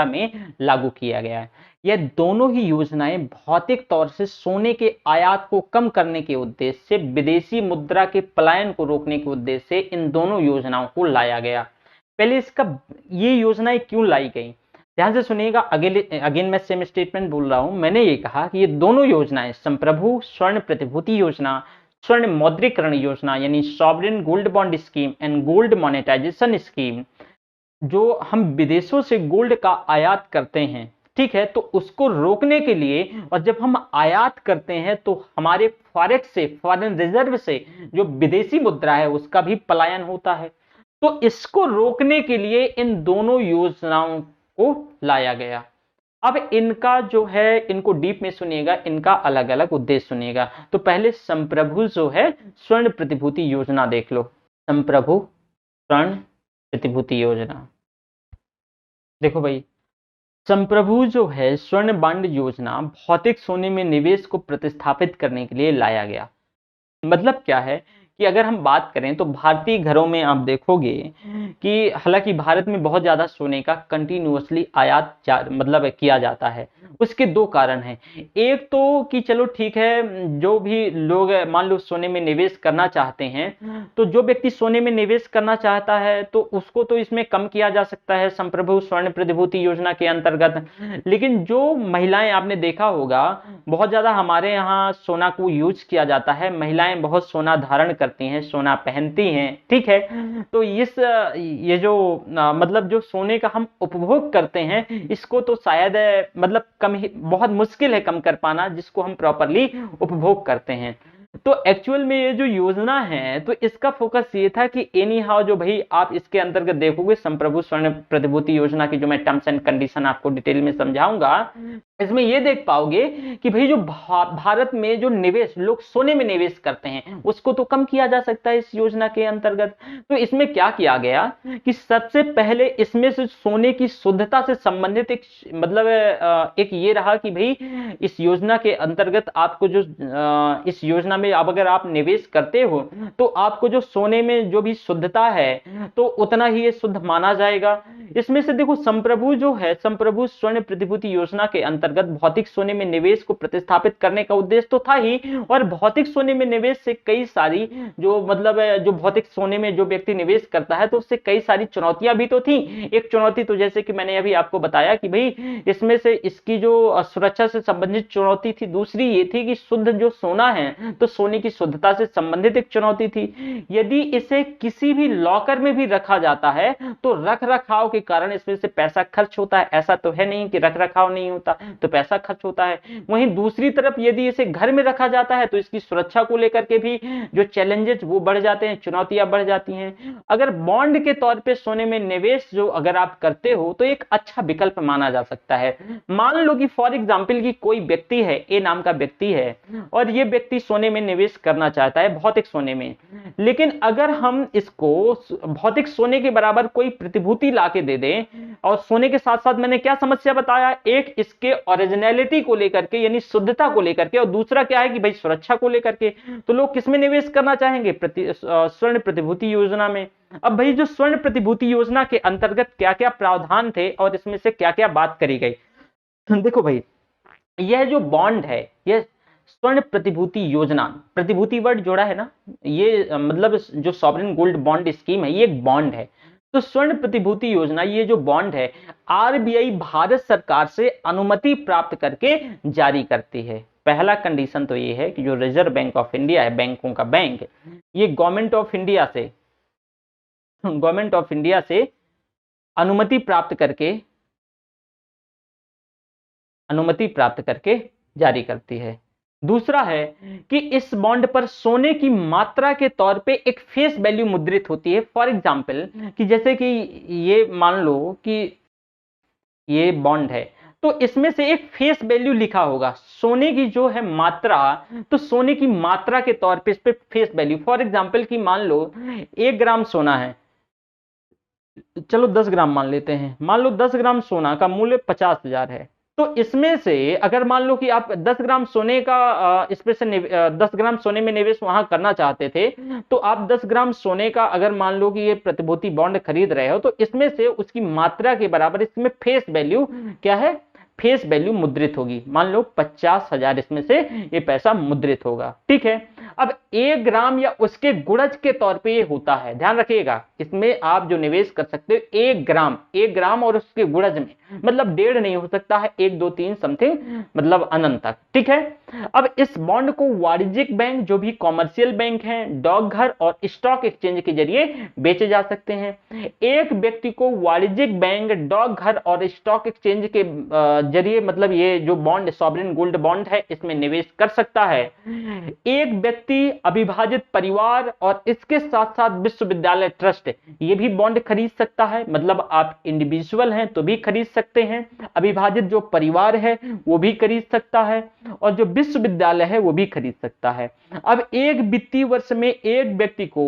में लागू किया गया है। यह दोनों ही योजनाएं भौतिक तौर से सोने के आयात को कम करने के उद्देश्य से, विदेशी मुद्रा के पलायन को रोकने के उद्देश्य से इन दोनों योजनाओं को लाया गया। पहले ये योजनाएं क्यों लाई गई, ध्यान से सुनिएगा। अगेन मैं सेम स्टेटमेंट बोल रहा हूं। मैंने ये कहा कि ये दोनों योजनाएं, संप्रभु स्वर्ण प्रतिभूति योजना, स्वर्ण मौद्रीकरण योजना यानी sovereign gold bond scheme and gold monetisation scheme, जो हम विदेशों से गोल्ड का आयात करते हैं, ठीक है, तो उसको रोकने के लिए, और जब हम आयात करते हैं तो हमारे फॉरेक्स से, फॉरेन रिजर्व से जो विदेशी मुद्रा है उसका भी पलायन होता है। तो इसको रोकने के लिए इन दोनों योजनाओं को लाया गया। अब इनका जो है, इनको डीप में सुनिएगा, इनका अलग अलग उद्देश्य सुनिएगा। तो पहले संप्रभु जो है स्वर्ण प्रतिभूति योजना देख लो। संप्रभु स्वर्ण प्रतिभूति योजना, देखो भाई, संप्रभु जो है स्वर्ण बॉन्ड योजना भौतिक सोने में निवेश को प्रतिस्थापित करने के लिए लाया गया। मतलब क्या है कि अगर हम बात करें तो भारतीय घरों में आप देखोगे कि हालांकि भारत में बहुत ज्यादा सोने का कंटिन्यूअसली आयात मतलब किया जाता है। उसके दो कारण हैं। एक तो कि चलो ठीक है, जो भी लोग मान लो सोने में निवेश करना चाहते हैं, तो जो व्यक्ति सोने में निवेश करना चाहता है तो उसको तो इसमें कम किया जा सकता है संप्रभु स्वर्ण प्रतिभूति योजना के अंतर्गत। लेकिन जो महिलाएं, आपने देखा होगा बहुत ज्यादा हमारे यहाँ सोना को यूज किया जाता है, महिलाएं बहुत सोना धारण करती हैं, सोना पहनती हैं, ठीक है। तो ये जो मतलब जो सोने का हम उपभोग करते हैं, इसको तो शायद मतलब कम ही, बहुत मुश्किल है कम कर पाना, जिसको हम प्रॉपरली उपभोग करते हैं। तो एक्चुअल में ये जो योजना है, तो इसका फोकस ये था कि एनी हाउ, जो भाई आप इसके अंतर्गत देखोगे संप्रभु स्वर्ण प्रतिभूति योजना की जो मैं टर्म्स एंड कंडीशन आपको डिटेल में समझाऊंगा, इसमें ये देख पाओगे कि भाई जो भारत में जो निवेश, लोग सोने में निवेश करते हैं, उसको तो कम किया जा सकता है इस योजना के अंतर्गत। तो इसमें क्या किया गया कि सबसे पहले इसमें से सोने की शुद्धता से संबंधित एक मतलब एक ये रहा कि भाई इस योजना के अंतर्गत आपको जो इस योजना में अब अगर आप निवेश करते हो तो आपको जो सोने में जो भी शुद्धता है तो उतना ही ये शुद्ध माना जाएगा। इसमें से देखो संप्रभु जो है, संप्रभु स्वर्ण प्रतिभूति योजना के अंतर्गत भौतिक सोने में निवेश को प्रतिस्थापित करने का उद्देश्य तो था ही, और भौतिक सोने में निवेश से कई सारी जो मतलब जो भौतिक सोने में जो व्यक्ति निवेश करता है तो उससे कई सारी चुनौतियां भी तो थी। एक चुनौती तो जैसे कि मैंने अभी आपको बताया कि भाई इसमें से इसकी जो सुरक्षा से संबंधित चुनौती थी, दूसरी ये थी कि शुद्ध जो सोना है तो सोने की शुद्धता से संबंधित एक चुनौती थी। यदि इसे किसी भी लॉकर में भी रखा जाता है तो रख रखाव के कारण इसमें से पैसा खर्च होता है, ऐसा तो है नहीं कि रख रखाव नहीं होता, तो पैसा खर्च होता है। वहीं दूसरी तरफ यदि इसे घर में रखा जाता है तो इसकी सुरक्षा को लेकर के भी जो चैलेंजेस वो बढ़ जाते हैं, चुनौतियां बढ़ जाती हैं। अगर बॉन्ड के तौर पे सोने में निवेश जो अगर आप करते हो तो एक अच्छा विकल्प माना जा सकता है। मान लो कि फॉर एग्जांपल की कोई व्यक्ति है, ए नाम का व्यक्ति है, और ये व्यक्ति सोने में निवेश करना चाहता है, भौतिक सोने में, लेकिन अगर हम इसको भौतिक सोने के बराबर कोई प्रतिभूति लाके दे दें, और सोने के साथ साथ मैंने क्या समस्या बताया, एक इसके ओरिजिनलिटी को लेकर के यानी शुद्धता को लेकर के, और दूसरा क्या है कि भाई सुरक्षा को लेकर के, तो लोग किसमें निवेश करना चाहेंगे, स्वर्ण प्रतिभूति योजना में। अब भाई जो स्वर्ण प्रतिभूति योजना के अंतर्गत क्या क्या प्रावधान थे और इसमें से क्या क्या बात करी गई, देखो भाई यह जो बॉन्ड है, यह स्वर्ण प्रतिभूति योजना, प्रतिभूति वर्ड जोड़ा है ना, ये मतलब जो सॉवरेन गोल्ड बॉन्ड स्कीम है ये एक बॉन्ड है। तो स्वर्ण प्रतिभूति योजना ये जो बॉन्ड है आरबीआई भारत सरकार से अनुमति प्राप्त करके जारी करती है। पहला कंडीशन तो ये है कि जो रिजर्व बैंक ऑफ इंडिया है, बैंकों का बैंक, ये गवर्नमेंट ऑफ इंडिया से अनुमति प्राप्त करके जारी करती है। दूसरा है कि इस बॉन्ड पर सोने की मात्रा के तौर पे एक फेस वैल्यू मुद्रित होती है। फॉर एग्जांपल कि जैसे कि ये मान लो कि ये बॉन्ड है तो इसमें से एक फेस वैल्यू लिखा होगा, सोने की जो है मात्रा, तो सोने की मात्रा के तौर पे इस पे फेस वैल्यू, फॉर एग्जांपल कि मान लो 1 ग्राम सोना है, चलो 10 ग्राम मान लेते हैं, मान लो 10 ग्राम सोना का मूल्य 50,000 है, तो इसमें से अगर मान लो कि आप 10 ग्राम सोने का इसमें से 10 ग्राम सोने में निवेश वहां करना चाहते थे, तो आप 10 ग्राम सोने का अगर मान लो कि ये प्रतिभूति बॉन्ड खरीद रहे हो तो इसमें से उसकी मात्रा के बराबर इसमें फेस वैल्यू क्या है, फेस वैल्यू मुद्रित होगी। मान लो 50,000 इसमें से ये पैसा मुद्रित होगा, ठीक है। अब 1 ग्राम या उसके गुणज के तौर पे ये होता है, ध्यान रखिएगा, इसमें आप जो निवेश कर सकते हो 1 ग्राम और उसके गुणज में, मतलब 1.5 नहीं हो सकता है, 1 2 3 समथिंग, मतलब अनंत तक, ठीक है। अब इस बॉन्ड को वाणिज्यिक बैंक, जो भी कॉमर्शियल बैंक हैं, डाकघर और स्टॉक एक्सचेंज के जरिए बेचे जा सकते हैं। एक व्यक्ति को वाणिज्यिक बैंक, डाकघर और स्टॉक एक्सचेंज के जरिए, मतलब ये जो बॉन्ड सॉवरेन गोल्ड बॉन्ड है, इसमें निवेश कर सकता है। एक व्यक्ति, अविभाजित परिवार और इसके साथ साथ विश्वविद्यालय ट्रस्ट ये भी बॉन्ड खरीद सकता है, मतलब आप इंडिविजुअल हैं तो भी खरीद सकते हैं, अविभाजित जो परिवार है वो भी खरीद सकता है, और जो विश्वविद्यालय है वो भी खरीद सकता है। अब एक वित्तीय वर्ष में एक व्यक्ति को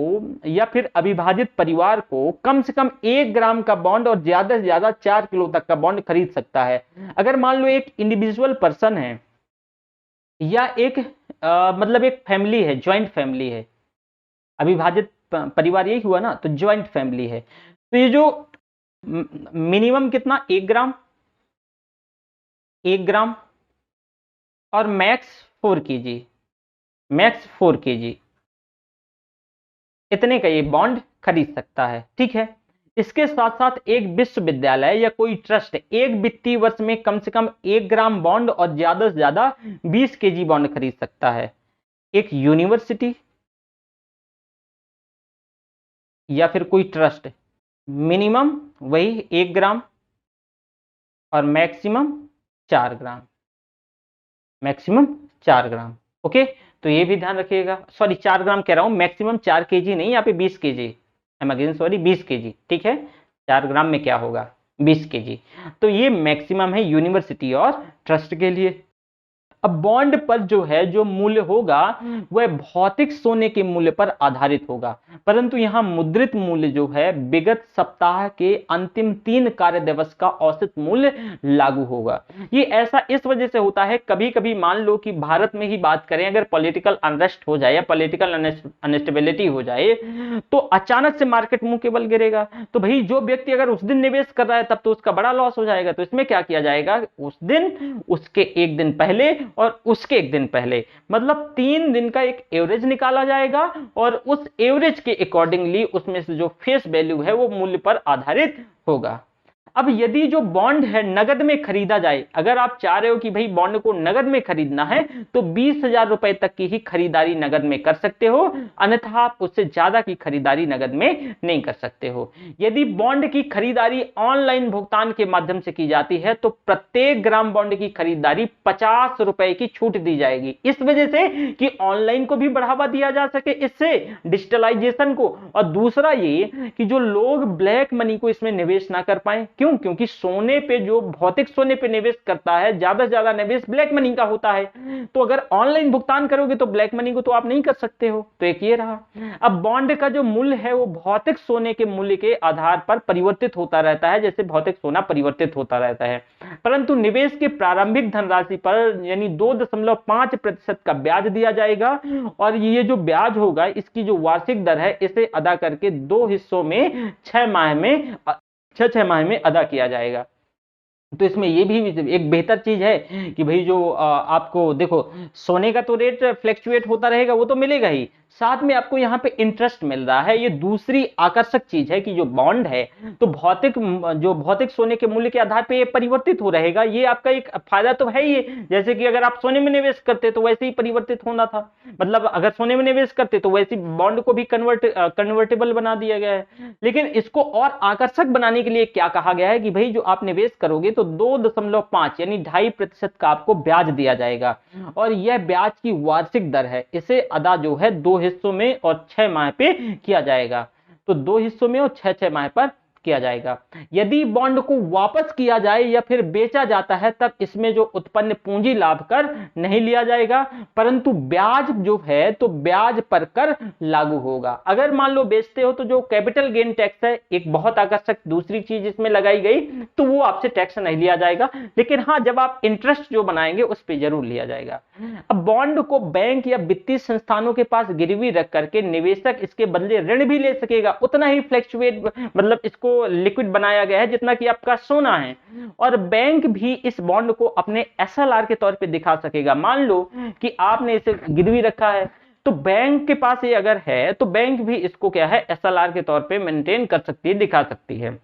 या फिर अविभाजित परिवार को कम से कम 1 ग्राम का बॉन्ड और ज्यादा से ज्यादा 4 किलो तक का बॉन्ड खरीद सकता है। अगर मान लो एक इंडिविजुअल पर्सन है या एक मतलब एक फैमिली है, ज्वाइंट फैमिली है, अविभाजित परिवार यही हुआ ना, तो ज्वाइंट फैमिली है, तो ये जो मिनिमम कितना 1 ग्राम, 1 ग्राम और मैक्स 4 केजी, मैक्स 4 केजी इतने का ये बॉन्ड खरीद सकता है, ठीक है। इसके साथ साथ एक विश्वविद्यालय या कोई ट्रस्ट एक वित्तीय वर्ष में कम से कम 1 ग्राम बॉन्ड और ज्यादा से ज्यादा 20 केजी बॉन्ड खरीद सकता है। एक यूनिवर्सिटी या फिर कोई ट्रस्ट मिनिमम वही 1 ग्राम और मैक्सिमम 4 ग्राम, मैक्सिमम 4 ग्राम, ओके। तो ये भी ध्यान रखिएगा, सॉरी 4 ग्राम कह रहा हूं, मैक्सिमम 4 केजी नहीं, यहाँ पे 20 KG, I am again sorry, 20 KG, ठीक है। 4 ग्राम में क्या होगा, 20 केजी, तो ये मैक्सिमम है यूनिवर्सिटी और ट्रस्ट के लिए। अब बॉन्ड पर जो है जो मूल्य होगा वह भौतिक सोने के मूल्य पर आधारित होगा, परंतु यहां मुद्रित मूल्य जो है विगत सप्ताह के अंतिम 3 कार्य दिवस का औसत मूल्य लागू होगा। ये ऐसा इस वजह से होता है, कभी कभी मान लो कि भारत में ही बात करें, अगर पॉलिटिकल अनरेस्ट हो जाए या पॉलिटिकल अनस्टेबिलिटी हो जाए तो अचानक से मार्केट मुंह के बल गिरेगा। तो भाई जो व्यक्ति अगर उस दिन निवेश कर रहा है तब तो उसका बड़ा लॉस हो जाएगा। तो इसमें क्या किया जाएगा, उस दिन, उसके एक दिन पहले और उसके एक दिन पहले, मतलब 3 दिन का एक एवरेज निकाला जाएगा और उस एवरेज के अकॉर्डिंगली उसमें से जो फेस वैल्यू है वो मूल्य पर आधारित होगा। अब यदि जो बॉन्ड है नगद में खरीदा जाए, अगर आप चाह रहे हो कि भाई बॉन्ड को नगद में खरीदना है तो 20,000 रुपए तक की ही खरीदारी नगद में कर सकते हो, अन्यथा आप उससे ज्यादा की खरीदारी नगद में नहीं कर सकते हो। यदि बॉन्ड की खरीदारी ऑनलाइन भुगतान के माध्यम से की जाती है तो प्रत्येक ग्राम बॉन्ड की खरीदारी 50 रुपए की छूट दी जाएगी, इस वजह से कि ऑनलाइन को भी बढ़ावा दिया जा सके, इससे डिजिटलाइजेशन को, और दूसरा ये कि जो लोग ब्लैक मनी को इसमें निवेश ना कर पाए। क्यों? क्योंकि सोने पे, जो भौतिक सोने पे निवेश करता है, ज्यादा से ज्यादा निवेश ब्लैक मनी का होता है। तो अगर ऑनलाइन भुगतान करोगे तो ब्लैक मनी को तो आप नहीं कर सकते हो। तो एक ये रहा। अब बॉन्ड का जो मूल्य है वो भौतिक सोने के मूल्य के आधार पर परिवर्तित होता रहता है, जैसे भौतिक सोना परिवर्तित होता रहता है, परंतु निवेश की प्रारंभिक धनराशि पर यानी 2.5% का ब्याज दिया जाएगा और ये जो ब्याज होगा इसकी जो वार्षिक दर है इसे अदा करके 2 हिस्सों में 6 माह में अदा किया जाएगा। तो इसमें ये भी एक बेहतर चीज है कि भाई जो आपको देखो, सोने का तो रेट फ्लैक्चुएट होता रहेगा, वो तो मिलेगा ही, साथ में आपको यहाँ पे इंटरेस्ट मिल रहा है। ये दूसरी आकर्षक चीज है कि जो बॉन्ड है तो भौतिक सोने के मूल्य के आधार पे ये परिवर्तित हो रहेगा। ये आपका एक फायदा तो है ही, जैसे कि अगर आप सोने में निवेश करते तो वैसे ही परिवर्तित होना था, मतलब अगर सोने में निवेश करते तो वैसे बॉन्ड को भी कन्वर्टेबल बना दिया गया है। लेकिन इसको और आकर्षक बनाने के लिए क्या कहा गया है कि भाई जो आप निवेश करोगे तो 2.5 यानी 2.5% का आपको ब्याज दिया जाएगा और यह ब्याज की वार्षिक दर है। इसे अदा जो है 2 हिस्सों में और 6 माह पे किया जाएगा। तो 2 हिस्सों में और 6 माह पर किया जाएगा। यदि बॉन्ड को वापस किया जाए या फिर बेचा जाता है तब इसमें जो उत्पन्न पूंजी लाभ कर नहीं लिया जाएगा, परंतु ब्याज जो है तो ब्याज पर कर लागू होगा। अगर मान लो बेचते हो तो जो कैपिटल गेन टैक्स है, एक बहुत आकर्षक दूसरी चीज इसमें लगाई गई, तो वो आपसे टैक्स नहीं लिया जाएगा, लेकिन हाँ जब आप इंटरेस्ट जो बनाएंगे उस पर जरूर लिया जाएगा। अब बॉन्ड को बैंक या वित्तीय संस्थानों के पास गिरवी रख करके निवेशक इसके बदले ऋण भी ले सकेगा, उतना ही फ्लैक्चुएट, मतलब इसको लिक्विड बनाया गया है जितना कि आपका सोना है, और बैंक भी इस बॉन्ड को अपने एसएलआर के तौर पे दिखा सकेगा। मान लो कि आपने इसे गिरवी रखा है तो बैंक के पास ये अगर है तो बैंक भी इसको क्या है, एसएलआर के तौर पे मेंटेन कर सकती है, दिखा सकती है।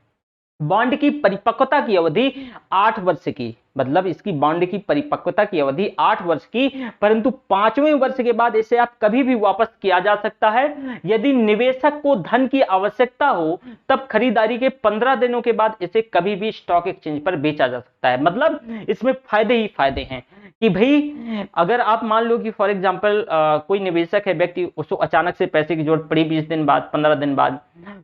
बॉन्ड की परिपक्वता की अवधि 8 वर्ष की, मतलब इसकी बॉन्ड की परिपक्वता की अवधि 8 वर्ष की, परंतु 5वें वर्ष के बाद इसे आप कभी भी वापस किया जा सकता है। यदि निवेशक को धन की आवश्यकता हो तब खरीदारी के 15 दिनों के बाद इसे कभी भी स्टॉक एक्सचेंज पर बेचा जा सकता है। मतलब इसमें फायदे ही फायदे हैं कि भाई अगर आप मान लो कि फॉर एग्जांपल कोई निवेशक है, व्यक्ति, उसको अचानक से पैसे की जरूरत पड़ी 20 दिन बाद, 15 दिन बाद,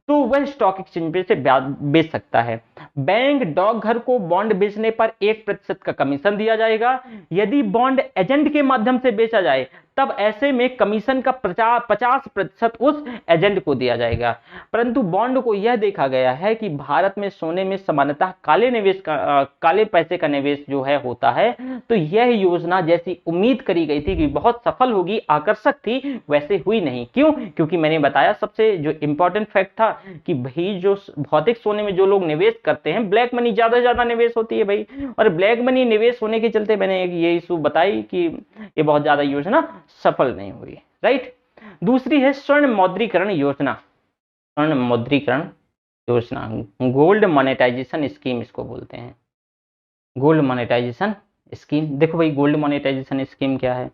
तो वह स्टॉक एक्सचेंज पे से बेच सकता है। बैंक डाकघर को बॉन्ड बेचने पर 1% का कमीशन दिया जाएगा। यदि बॉन्ड एजेंट के माध्यम से बेचा जाए तब ऐसे में कमीशन का 50% उस एजेंट को दिया जाएगा। परंतु बॉन्ड को यह देखा गया है कि भारत में सोने में सामान्यतः काले पैसे का निवेश जो है होता है, तो यह योजना जैसी उम्मीद करी गई थी कि बहुत सफल होगी, आकर्षक थी, वैसे हुई नहीं। क्यों? क्योंकि मैंने बताया सबसे जो इंपॉर्टेंट फैक्ट था कि भाई जो भौतिक सोने में जो लोग निवेश करते हैं, ब्लैक मनी ज्यादा से ज्यादा निवेश होती है भाई, और ब्लैक मनी निवेश होने के चलते मैंने ये इशू बताई कि ये बहुत ज्यादा योजना सफल नहीं हुई। राइट। दूसरी है स्वर्ण मौद्रीकरण योजना। स्वर्ण मौद्रीकरण योजना, गोल्ड मोनेटाइजेशन स्कीम इसको बोलते हैं, गोल्ड मोनेटाइजेशन स्कीम। देखो भाई गोल्ड मोनेटाइजेशन स्कीम क्या है।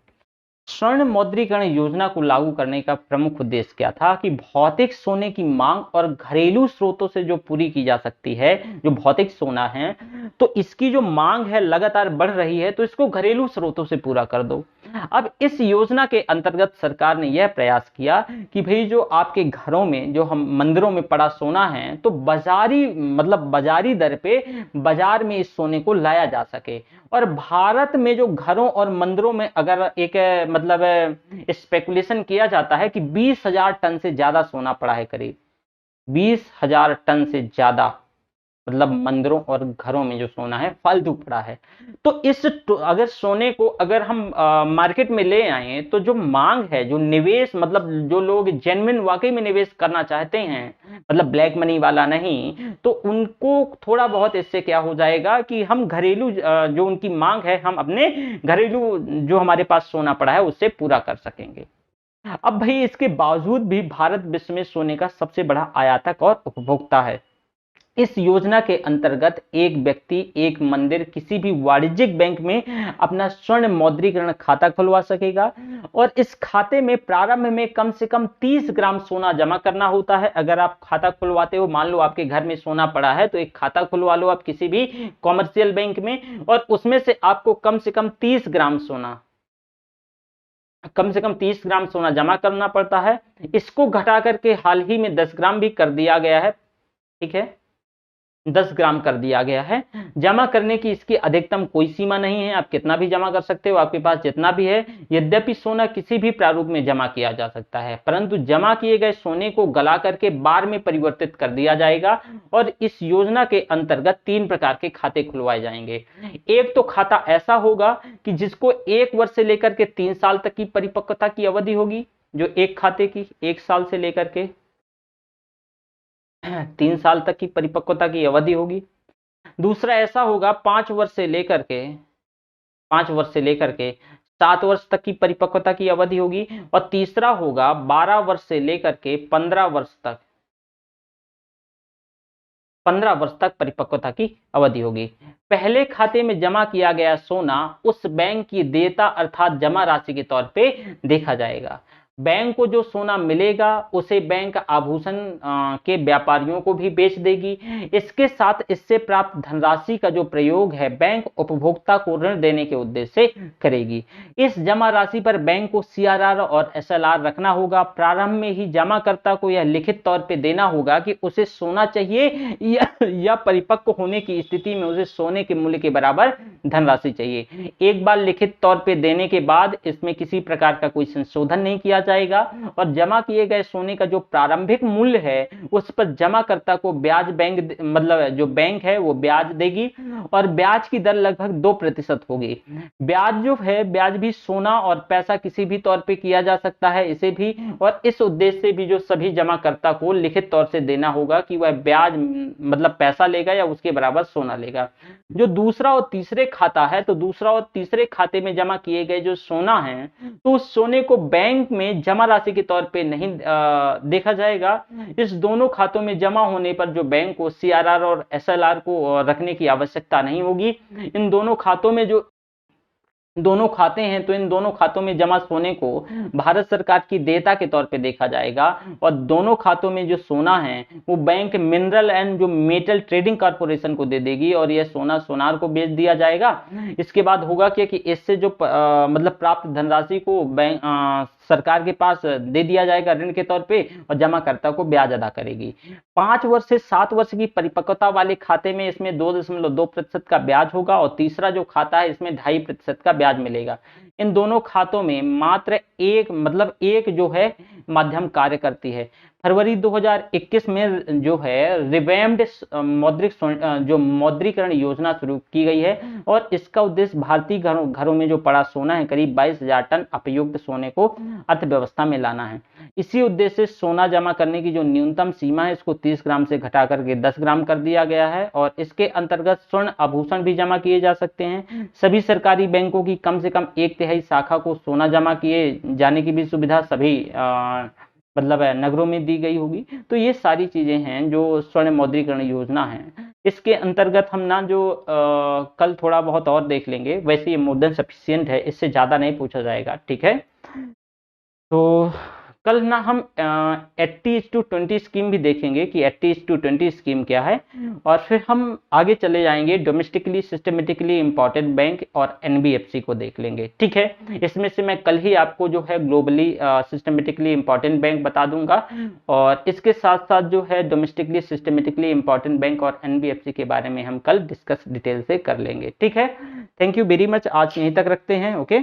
स्वर्ण मौद्रीकरण योजना को लागू करने का प्रमुख उद्देश्य क्या था कि भौतिक सोने की मांग और घरेलू स्रोतों से जो पूरी की जा सकती है, जो भौतिक सोना है तो इसकी जो मांग है लगातार बढ़ रही है, तो इसको घरेलू स्रोतों से पूरा कर दो। अब इस योजना के अंतर्गत सरकार ने यह प्रयास किया कि भाई जो आपके घरों में, जो हम मंदिरों में पड़ा सोना है, तो बाजारी दर पे बाजार में इस सोने को लाया जा सके। और भारत में जो घरों और मंदिरों में अगर एक स्पेकुलेशन किया जाता है कि 20,000 टन से ज्यादा सोना पड़ा है, करीब 20,000 टन से ज्यादा, मतलब मंदिरों और घरों में जो सोना है फालतू पड़ा है। तो अगर सोने को अगर हम मार्केट में ले आए, तो जो मांग है, जो निवेश, मतलब जो लोग जेन्युइन वाकई में निवेश करना चाहते हैं, मतलब ब्लैक मनी वाला नहीं, तो उनको थोड़ा बहुत इससे क्या हो जाएगा कि हम घरेलू जो उनकी मांग है, हम अपने घरेलू जो हमारे पास सोना पड़ा है उससे पूरा कर सकेंगे। अब भाई इसके बावजूद भी भारत विश्व में सोने का सबसे बड़ा आयातक और उपभोक्ता है। इस योजना के अंतर्गत एक व्यक्ति, एक मंदिर किसी भी वाणिज्यिक बैंक में अपना स्वर्ण मौद्रीकरण खाता खुलवा सकेगा, और इस खाते में प्रारंभ में कम से कम 30 ग्राम सोना जमा करना होता है। अगर आप खाता खुलवाते हो, मान लो आपके घर में सोना पड़ा है, तो एक खाता खुलवा लो आप किसी भी कॉमर्शियल बैंक में, और उसमें से आपको कम से कम 30 ग्राम सोना जमा करना पड़ता है। इसको घटा करके हाल ही में 10 ग्राम भी कर दिया गया है, ठीक है, 10 ग्राम कर दिया गया है। जमा करने की इसकी अधिकतम कोई सीमा नहीं है, आप कितना भी जमा कर सकते हो, आपके पास जितना भी है। यद्यपि सोना किसी भी प्रारूप में जमा किया जा सकता है, परंतु जमा किए गए सोने को गला करके बार में परिवर्तित कर दिया जाएगा। और इस योजना के अंतर्गत 3 प्रकार के खाते खुलवाए जाएंगे। एक तो खाता ऐसा होगा कि जिसको 1 वर्ष से लेकर के 3 साल तक की परिपक्वता की अवधि होगी, जो एक खाते की 1 साल से लेकर के 3 साल तक की परिपक्वता की अवधि होगी। दूसरा ऐसा होगा 5 वर्ष से लेकर के 7 वर्ष तक की परिपक्वता की अवधि होगी। और तीसरा होगा 12 वर्ष से लेकर के 15 वर्ष तक परिपक्वता की अवधि होगी। पहले खाते में जमा किया गया सोना उस बैंक की देयता अर्थात जमा राशि के तौर पे देखा जाएगा। बैंक को जो सोना मिलेगा उसे बैंक आभूषण के व्यापारियों को भी बेच देगी। इसके साथ इससे प्राप्त धनराशि का जो प्रयोग है बैंक उपभोक्ता को ऋण देने के उद्देश्य से करेगी। इस जमा राशि पर बैंक को सीआरआर और एसएलआर रखना होगा। प्रारंभ में ही जमाकर्ता को यह लिखित तौर पे देना होगा कि उसे सोना चाहिए या परिपक्व होने की स्थिति में उसे सोने के मूल्य के बराबर धनराशि चाहिए। एक बार लिखित तौर पे देने के बाद इसमें किसी प्रकार का कोई संशोधन नहीं किया जाएगा, और जमा किए गए सोने का जो प्रारंभिक मूल्य है उस पर जमाकर्ता को ब्याज बैंक, मतलब जो बैंक है वो ब्याज देगी, और ब्याज की दर लगभग 2% होगी। ब्याज जो है, ब्याज भी सोना और पैसा किसी भी तौर पे किया जा सकता है इसे भी, और इस उद्देश्य से भी जो सभी जमाकर्ता को लिखित तौर से देना होगा कि वह ब्याज मतलब पैसा लेगा या उसके बराबर सोना लेगा। जो दूसरा और तीसरे खाता है, तो दूसरा और तीसरे खाते में जमा किए गए जो सोना है, तो उस सोने को बैंक में जमा राशि के तौर पे नहीं देखा जाएगा। इस दोनों खातों में जमा होने पर जो बैंक को सीआरआर और एसएलआर को रखने की आवश्यकता नहीं होगी। इन दोनों खातों में जो दोनों खाते हैं, तो इन दोनों खातों में जमा सोने को भारत सरकार की देयता के तौर पे देखा जाएगा, और दोनों खातों में जो सोना है वो बैंक मिनरल एंड जो मेटल ट्रेडिंग कॉर्पोरेशन को दे देगी, और यह सोना सोनार को बेच दिया जाएगा। इसके बाद होगा क्या कि इससे जो मतलब प्राप्त धनराशि को बैंक सरकार के पास दे दिया जाएगा ऋण के तौर पे, और जमाकर्ता को ब्याज अदा करेगी। 5 वर्ष से 7 वर्ष की परिपक्वता वाले खाते में इसमें 2.2% का ब्याज होगा, और तीसरा जो खाता है इसमें 2.5% का ब्याज मिलेगा। इन दोनों खातों में मात्र एक जो है माध्यम कार्य करती है। फरवरी 2021 में जो है रिवैम्ड जो मौद्रीकरण योजना शुरू की गई है, और इसका उद्देश्य भारतीय घरों में जो पड़ा सोना है करीब 22,000 टन अपयुक्त सोने को अर्थव्यवस्था में लाना है। इसी उद्देश्य से सोना जमा करने की जो न्यूनतम सीमा है इसको 30 ग्राम से घटा करके 10 ग्राम कर दिया गया है, और इसके अंतर्गत स्वर्ण आभूषण भी जमा किए जा सकते हैं। सभी सरकारी बैंकों की कम से कम 1/3 शाखा को सोना जमा किए जाने की भी सुविधा सभी नगरों में दी गई होगी। तो ये सारी चीजें हैं जो स्वर्ण मौद्रीकरण योजना है। इसके अंतर्गत हम ना जो कल थोड़ा बहुत और देख लेंगे, वैसे ये मोर देन सफिशिएंट है, इससे ज्यादा नहीं पूछा जाएगा, ठीक है। तो कल ना हम 80:20 स्कीम भी देखेंगे कि 80:20 स्कीम क्या है, और फिर हम आगे चले जाएंगे डोमेस्टिकली सिस्टमेटिकली इंपॉर्टेंट बैंक और एनबीएफसी को देख लेंगे। ठीक है, इसमें से मैं कल ही आपको जो है ग्लोबली सिस्टमेटिकली इंपॉर्टेंट बैंक बता दूंगा, और इसके साथ साथ जो है डोमेस्टिकली सिस्टमेटिकली इंपॉर्टेंट बैंक और एनबीएफसी के बारे में हम कल डिस्कस डिटेल से कर लेंगे। ठीक है, थैंक यू वेरी मच, आज यहीं तक रखते हैं। ओके।